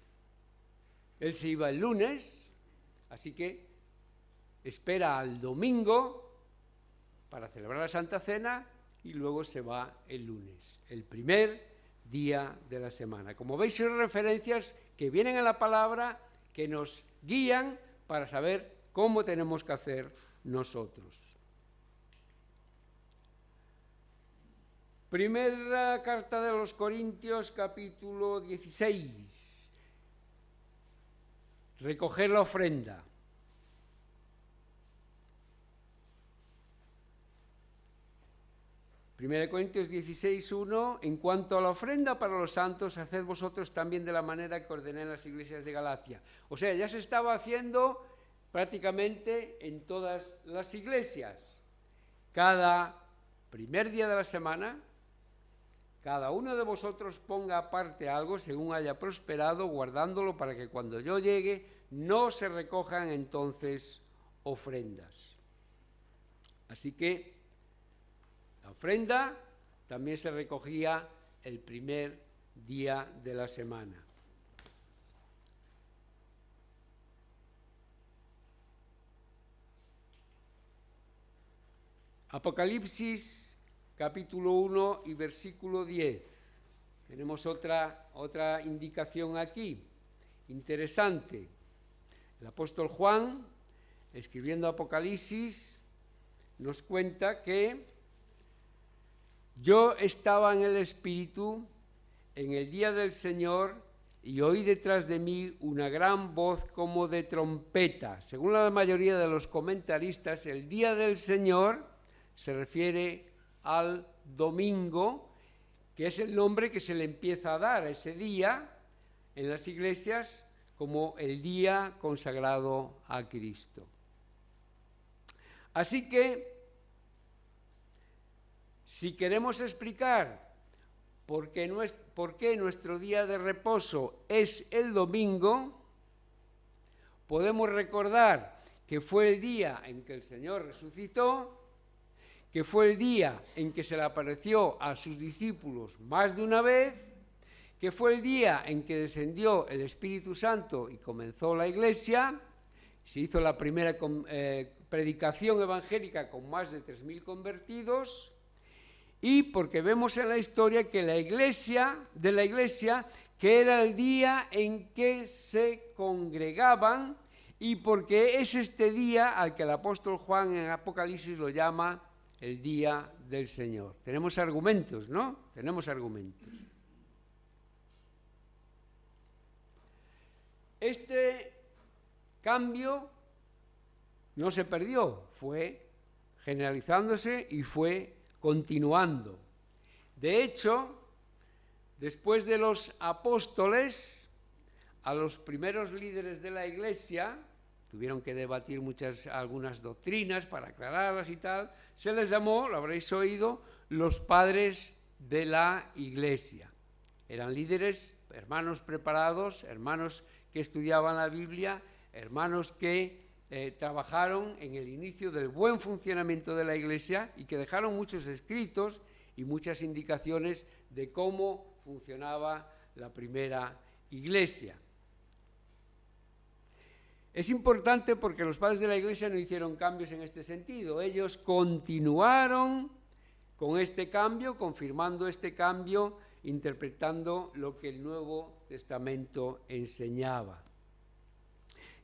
Él se iba el lunes, así que espera al domingo para celebrar la Santa Cena y luego se va el lunes, el primer día de la semana. Como veis, son referencias que vienen en la palabra que nos guían para saber cómo tenemos que hacer nosotros. Primera carta de los Corintios, capítulo 16. Recoger la ofrenda. 1 Corintios 16:1, en cuanto a la ofrenda para los santos, haced vosotros también de la manera que ordené en las iglesias de Galacia. O sea, ya se estaba haciendo prácticamente en todas las iglesias. Cada primer día de la semana, cada uno de vosotros ponga aparte algo según haya prosperado, guardándolo para que cuando yo llegue no se recojan entonces ofrendas. Así que la ofrenda también se recogía el primer día de la semana. Apocalipsis, capítulo 1 y versículo 10. Tenemos otra indicación aquí, interesante. El apóstol Juan, escribiendo Apocalipsis, nos cuenta que yo estaba en el Espíritu en el día del Señor y oí detrás de mí una gran voz como de trompeta. Según la mayoría de los comentaristas, el día del Señor se refiere al domingo que es el nombre que se le empieza a dar a ese día en las iglesias como el día consagrado a Cristo. Así que, si queremos explicar por qué nuestro día de reposo es el domingo, podemos recordar que fue el día en que el Señor resucitó, que fue el día en que se le apareció a sus discípulos más de una vez, que fue el día en que descendió el Espíritu Santo y comenzó la Iglesia, se hizo la primera predicación evangélica con más de 3.000 convertidos, y porque vemos en la historia que de la Iglesia, que era el día en que se congregaban, y porque es este día al que el apóstol Juan en Apocalipsis lo llama el día del Señor. Tenemos argumentos, ¿no? Tenemos argumentos. Este cambio no se perdió, fue generalizándose y fue continuando. De hecho, después de los apóstoles, a los primeros líderes de la Iglesia, tuvieron que debatir algunas doctrinas para aclararlas y tal, se les llamó, lo habréis oído, los padres de la Iglesia. Eran líderes, hermanos preparados, hermanos que estudiaban la Biblia, hermanos que trabajaron en el inicio del buen funcionamiento de la Iglesia y que dejaron muchos escritos y muchas indicaciones de cómo funcionaba la primera Iglesia. Es importante porque los padres de la Iglesia no hicieron cambios en este sentido. Ellos continuaron con este cambio, confirmando este cambio, interpretando lo que el Nuevo Testamento enseñaba.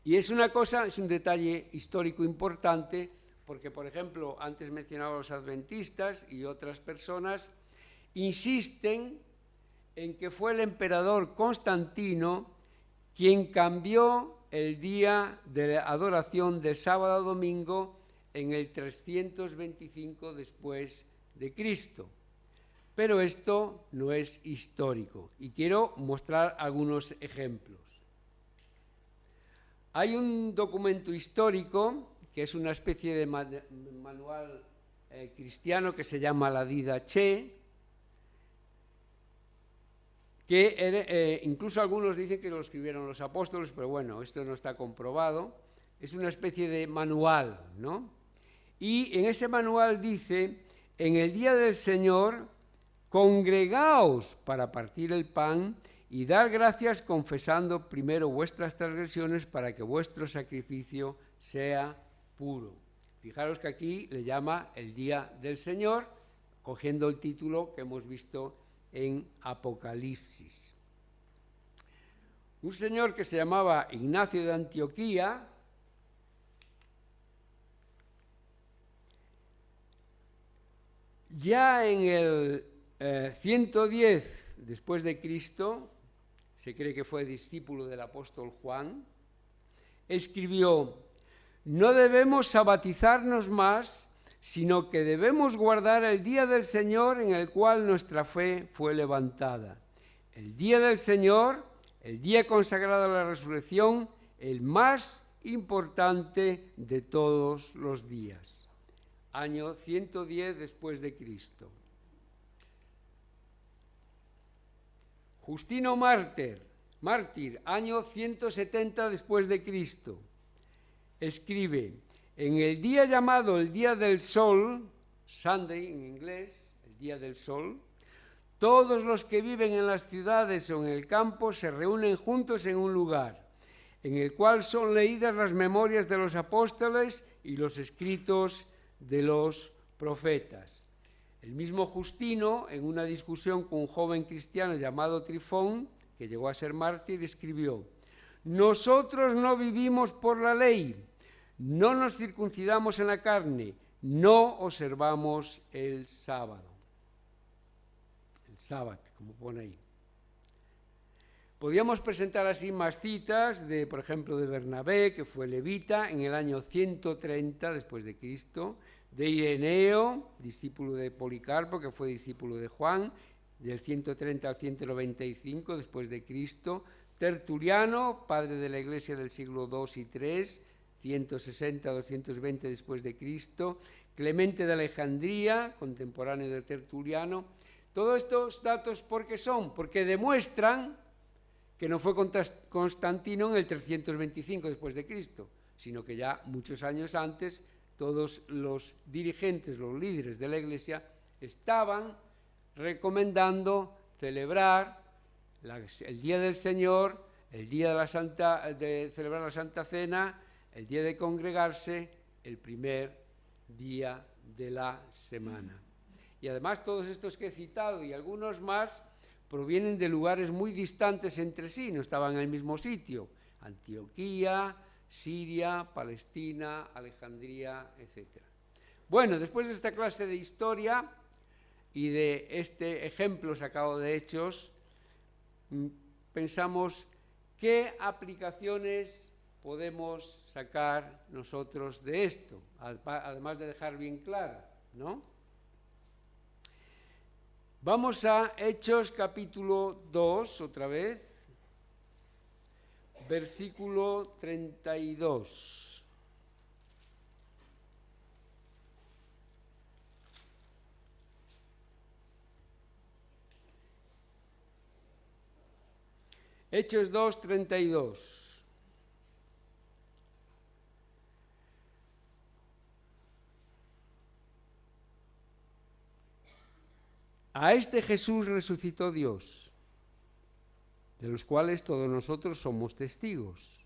Y es un detalle histórico importante, porque, por ejemplo, antes mencionaba a los adventistas y otras personas, insisten en que fue el emperador Constantino quien cambió el día de adoración de sábado a domingo en el 325 después de Cristo. Pero esto no es histórico y quiero mostrar algunos ejemplos. Hay un documento histórico que es una especie de manual cristiano que se llama la Didache, que incluso algunos dicen que lo escribieron los apóstoles, pero bueno, esto no está comprobado. Es una especie de manual, ¿no? Y en ese manual dice: en el día del Señor, congregaos para partir el pan y dar gracias confesando primero vuestras transgresiones para que vuestro sacrificio sea puro. Fijaros que aquí le llama el día del Señor, cogiendo el título que hemos visto en Apocalipsis. Un señor que se llamaba Ignacio de Antioquía ya en el 110 después de Cristo, se cree que fue discípulo del apóstol Juan, escribió: no debemos sabatizarnos más, sino que debemos guardar el día del Señor en el cual nuestra fe fue levantada. El día del Señor, el día consagrado a la resurrección, el más importante de todos los días. Año 110 después de Cristo. Justino mártir, año 170 después de Cristo, escribe: en el día llamado el día del sol, Sunday en inglés, el día del sol, todos los que viven en las ciudades o en el campo se reúnen juntos en un lugar, en el cual son leídas las memorias de los apóstoles y los escritos de los profetas. El mismo Justino, en una discusión con un joven cristiano llamado Trifón, que llegó a ser mártir, escribió: nosotros no vivimos por la ley, no nos circuncidamos en la carne, no observamos el sábado. El sábado, como pone ahí. Podríamos presentar así más citas, por ejemplo, de Bernabé, que fue levita en el año 130 después de Cristo, de Ireneo, discípulo de Policarpo, que fue discípulo de Juan, del 130 al 195 después de Cristo, Tertuliano, padre de la Iglesia del siglo II y III, 160 a 220 después de Cristo, Clemente de Alejandría, contemporáneo de Tertuliano. Todos estos datos, ¿por qué son? Porque demuestran que no fue Constantino en el 325 después de Cristo, sino que ya muchos años antes todos los dirigentes, los líderes de la Iglesia estaban recomendando celebrar el Día del Señor, el día de celebrar la Santa Cena, el día de congregarse, el primer día de la semana. Y además todos estos que he citado y algunos más provienen de lugares muy distantes entre sí, no estaban en el mismo sitio: Antioquía, Siria, Palestina, Alejandría, etc. Bueno, después de esta clase de historia y de este ejemplo sacado de Hechos, pensamos qué aplicaciones podemos sacar nosotros de esto, además de dejar bien claro, ¿no? Vamos a Hechos capítulo 2, otra vez, versículo 32. Hechos 2, 32. A este Jesús resucitó Dios, de los cuales todos nosotros somos testigos.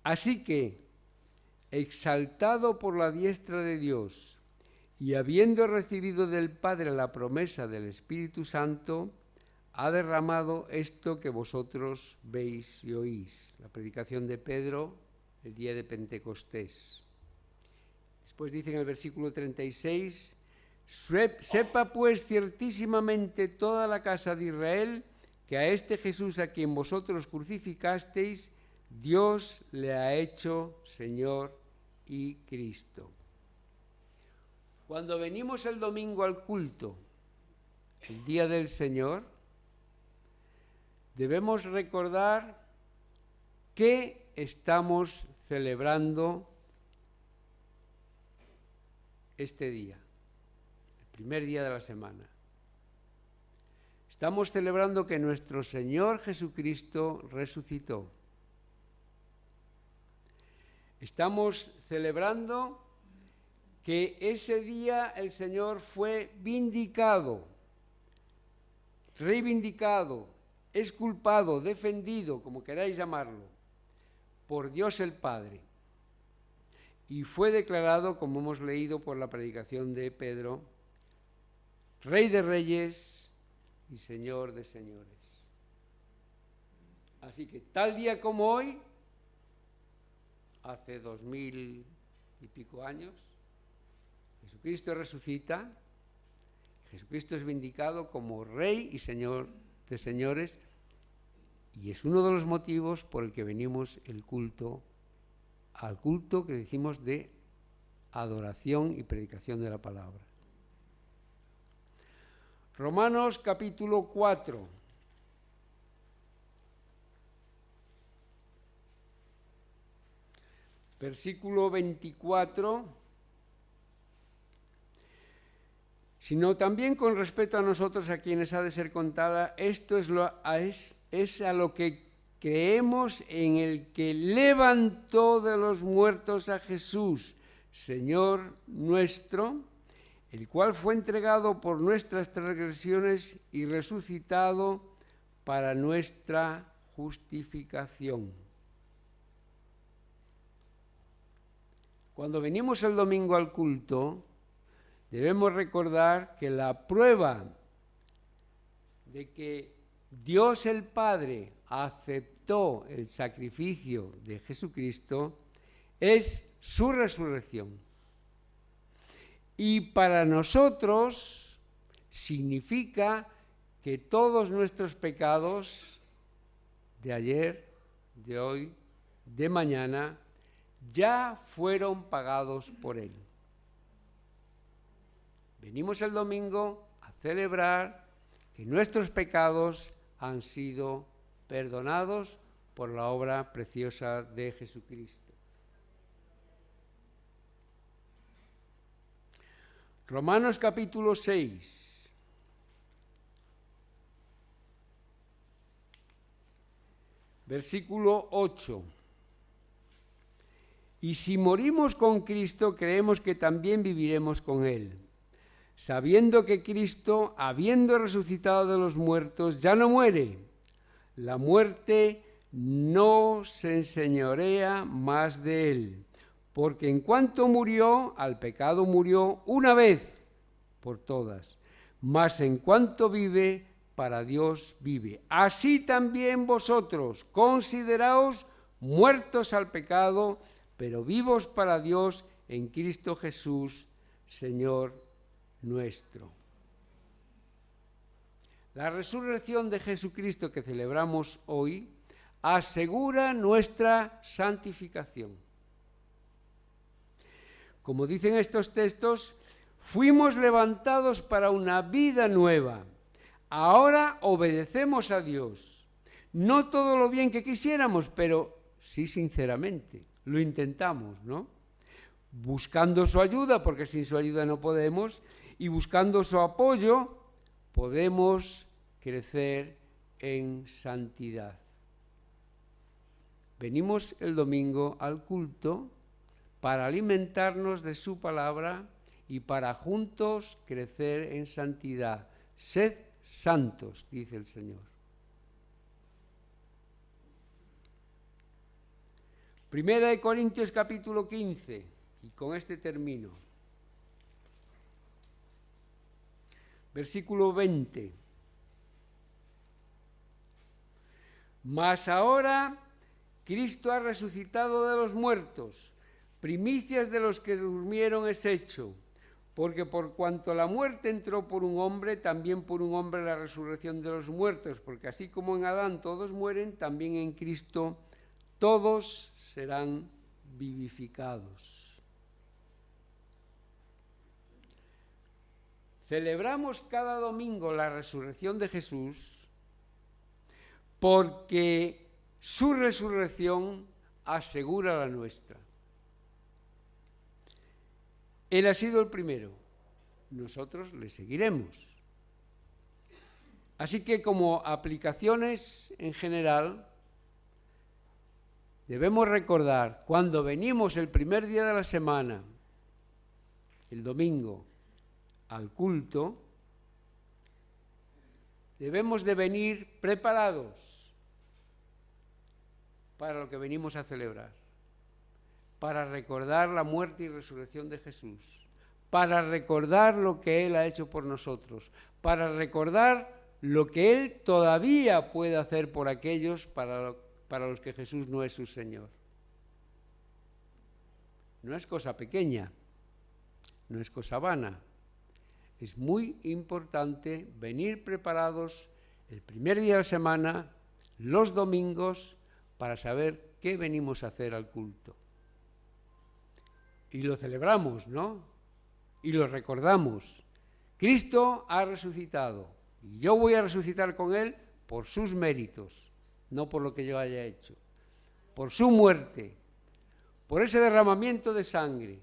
Así que, exaltado por la diestra de Dios y habiendo recibido del Padre la promesa del Espíritu Santo, ha derramado esto que vosotros veis y oís. La predicación de Pedro el día de Pentecostés. Después dice en el versículo 36, sepa pues ciertísimamente toda la casa de Israel que a este Jesús a quien vosotros crucificasteis, Dios le ha hecho Señor y Cristo. Cuando venimos el domingo al culto, el día del Señor, debemos recordar que estamos celebrando este día, el primer día de la semana. Estamos celebrando que nuestro Señor Jesucristo resucitó. Estamos celebrando que ese día el Señor fue vindicado, reivindicado, exculpado, defendido, como queráis llamarlo, por Dios el Padre. Y fue declarado, como hemos leído por la predicación de Pedro, Rey de Reyes y Señor de Señores. Así que tal día como hoy, hace 2000 y pico años, Jesucristo resucita, Jesucristo es vindicado como Rey y Señor de señores, y es uno de los motivos por el que venimos al culto que decimos de adoración y predicación de la palabra. Romanos capítulo 4. Versículo 24. Sino también con respecto a nosotros, a quienes ha de ser contada, esto es a lo que creemos, en el que levantó de los muertos a Jesús, Señor nuestro, el cual fue entregado por nuestras transgresiones y resucitado para nuestra justificación. Cuando venimos el domingo al culto, debemos recordar que la prueba de que Dios el Padre aceptó el sacrificio de Jesucristo es su resurrección. Y para nosotros significa que todos nuestros pecados de ayer, de hoy, de mañana, ya fueron pagados por Él. Venimos el domingo a celebrar que nuestros pecados han sido perdonados por la obra preciosa de Jesucristo. Romanos capítulo 6. Versículo 8. Y si morimos con Cristo, creemos que también viviremos con Él, sabiendo que Cristo, habiendo resucitado de los muertos, ya no muere. La muerte no se enseñorea más de Él, porque en cuanto murió, al pecado murió una vez por todas, mas en cuanto vive, para Dios vive. Así también vosotros, consideraos muertos al pecado, pero vivos para Dios en Cristo Jesús, Señor nuestro. La resurrección de Jesucristo que celebramos hoy asegura nuestra santificación. Como dicen estos textos, fuimos levantados para una vida nueva. Ahora obedecemos a Dios. No todo lo bien que quisiéramos, pero sí sinceramente. Lo intentamos, ¿no? Buscando su ayuda, porque sin su ayuda no podemos, y buscando su apoyo, podemos crecer en santidad. Venimos el domingo al culto para alimentarnos de su palabra y para juntos crecer en santidad. Sed santos, dice el Señor. Primera de Corintios capítulo 15, y con este termino. Versículo 20. Mas ahora Cristo ha resucitado de los muertos, primicias de los que durmieron es hecho, porque por cuanto la muerte entró por un hombre, también por un hombre la resurrección de los muertos, porque así como en Adán todos mueren, también en Cristo todos serán vivificados. Celebramos cada domingo la resurrección de Jesús porque su resurrección asegura la nuestra. Él ha sido el primero, nosotros le seguiremos. Así que como aplicaciones en general, debemos recordar cuando venimos el primer día de la semana, el domingo, al culto, debemos de venir preparados para lo que venimos a celebrar, para recordar la muerte y resurrección de Jesús, para recordar lo que Él ha hecho por nosotros, para recordar lo que Él todavía puede hacer por aquellos para los que Jesús no es su Señor. No es cosa pequeña, no es cosa vana. Es muy importante venir preparados el primer día de la semana, los domingos, para saber qué venimos a hacer al culto. Y lo celebramos, ¿no? Y lo recordamos. Cristo ha resucitado y yo voy a resucitar con Él por sus méritos, no por lo que yo haya hecho, por su muerte, por ese derramamiento de sangre,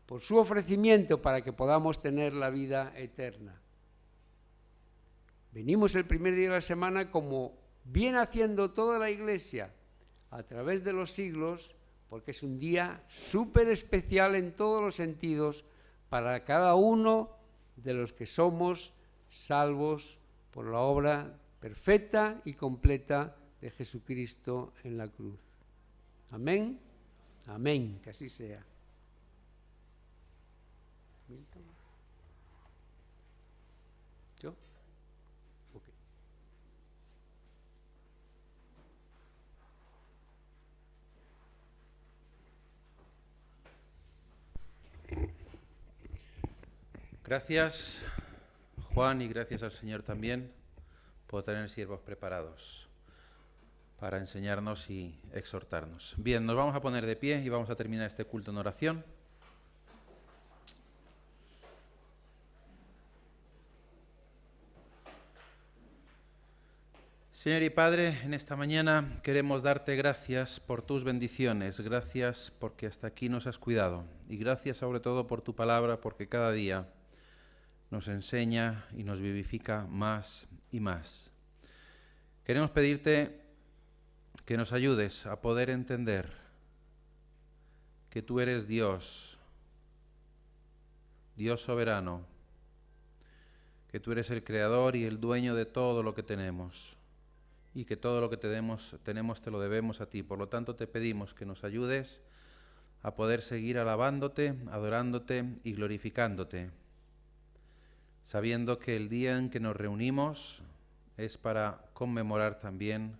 por su ofrecimiento para que podamos tener la vida eterna. Venimos el primer día de la semana como viene haciendo toda la Iglesia a través de los siglos, porque es un día súper especial en todos los sentidos para cada uno de los que somos salvos por la obra perfecta y completa de Jesucristo en la cruz. Amén. Amén. Que así sea. Milton. ¿Yo? Ok. Gracias, Juan, y gracias al Señor también por tener siervos preparados para enseñarnos y exhortarnos. Bien, nos vamos a poner de pie y vamos a terminar este culto en oración. Señor y Padre, en esta mañana queremos darte gracias por tus bendiciones, gracias porque hasta aquí nos has cuidado y gracias sobre todo por tu palabra, porque cada día nos enseña y nos vivifica más y más. Queremos pedirte que nos ayudes a poder entender que tú eres Dios, Dios soberano, que tú eres el creador y el dueño de todo lo que tenemos y que todo lo que tenemos te lo debemos a ti. Por lo tanto, te pedimos que nos ayudes a poder seguir alabándote, adorándote y glorificándote, sabiendo que el día en que nos reunimos es para conmemorar también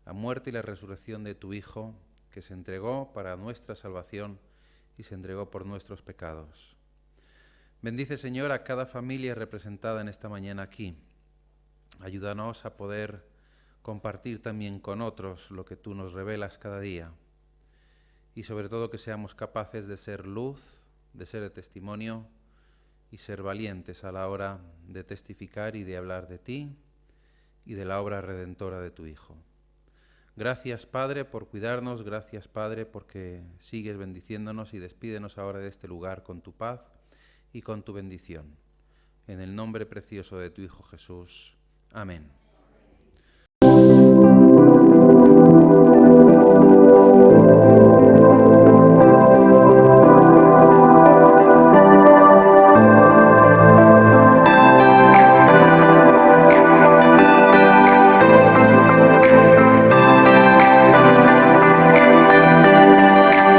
la muerte y la resurrección de tu Hijo, que se entregó para nuestra salvación y se entregó por nuestros pecados. Bendice, Señor, a cada familia representada en esta mañana aquí. Ayúdanos a poder compartir también con otros lo que tú nos revelas cada día. Y sobre todo que seamos capaces de ser luz, de ser de testimonio y ser valientes a la hora de testificar y de hablar de ti y de la obra redentora de tu Hijo. Gracias, Padre, por cuidarnos, gracias, Padre, porque sigues bendiciéndonos y despídenos ahora de este lugar con tu paz y con tu bendición. En el nombre precioso de tu Hijo Jesús. Amén.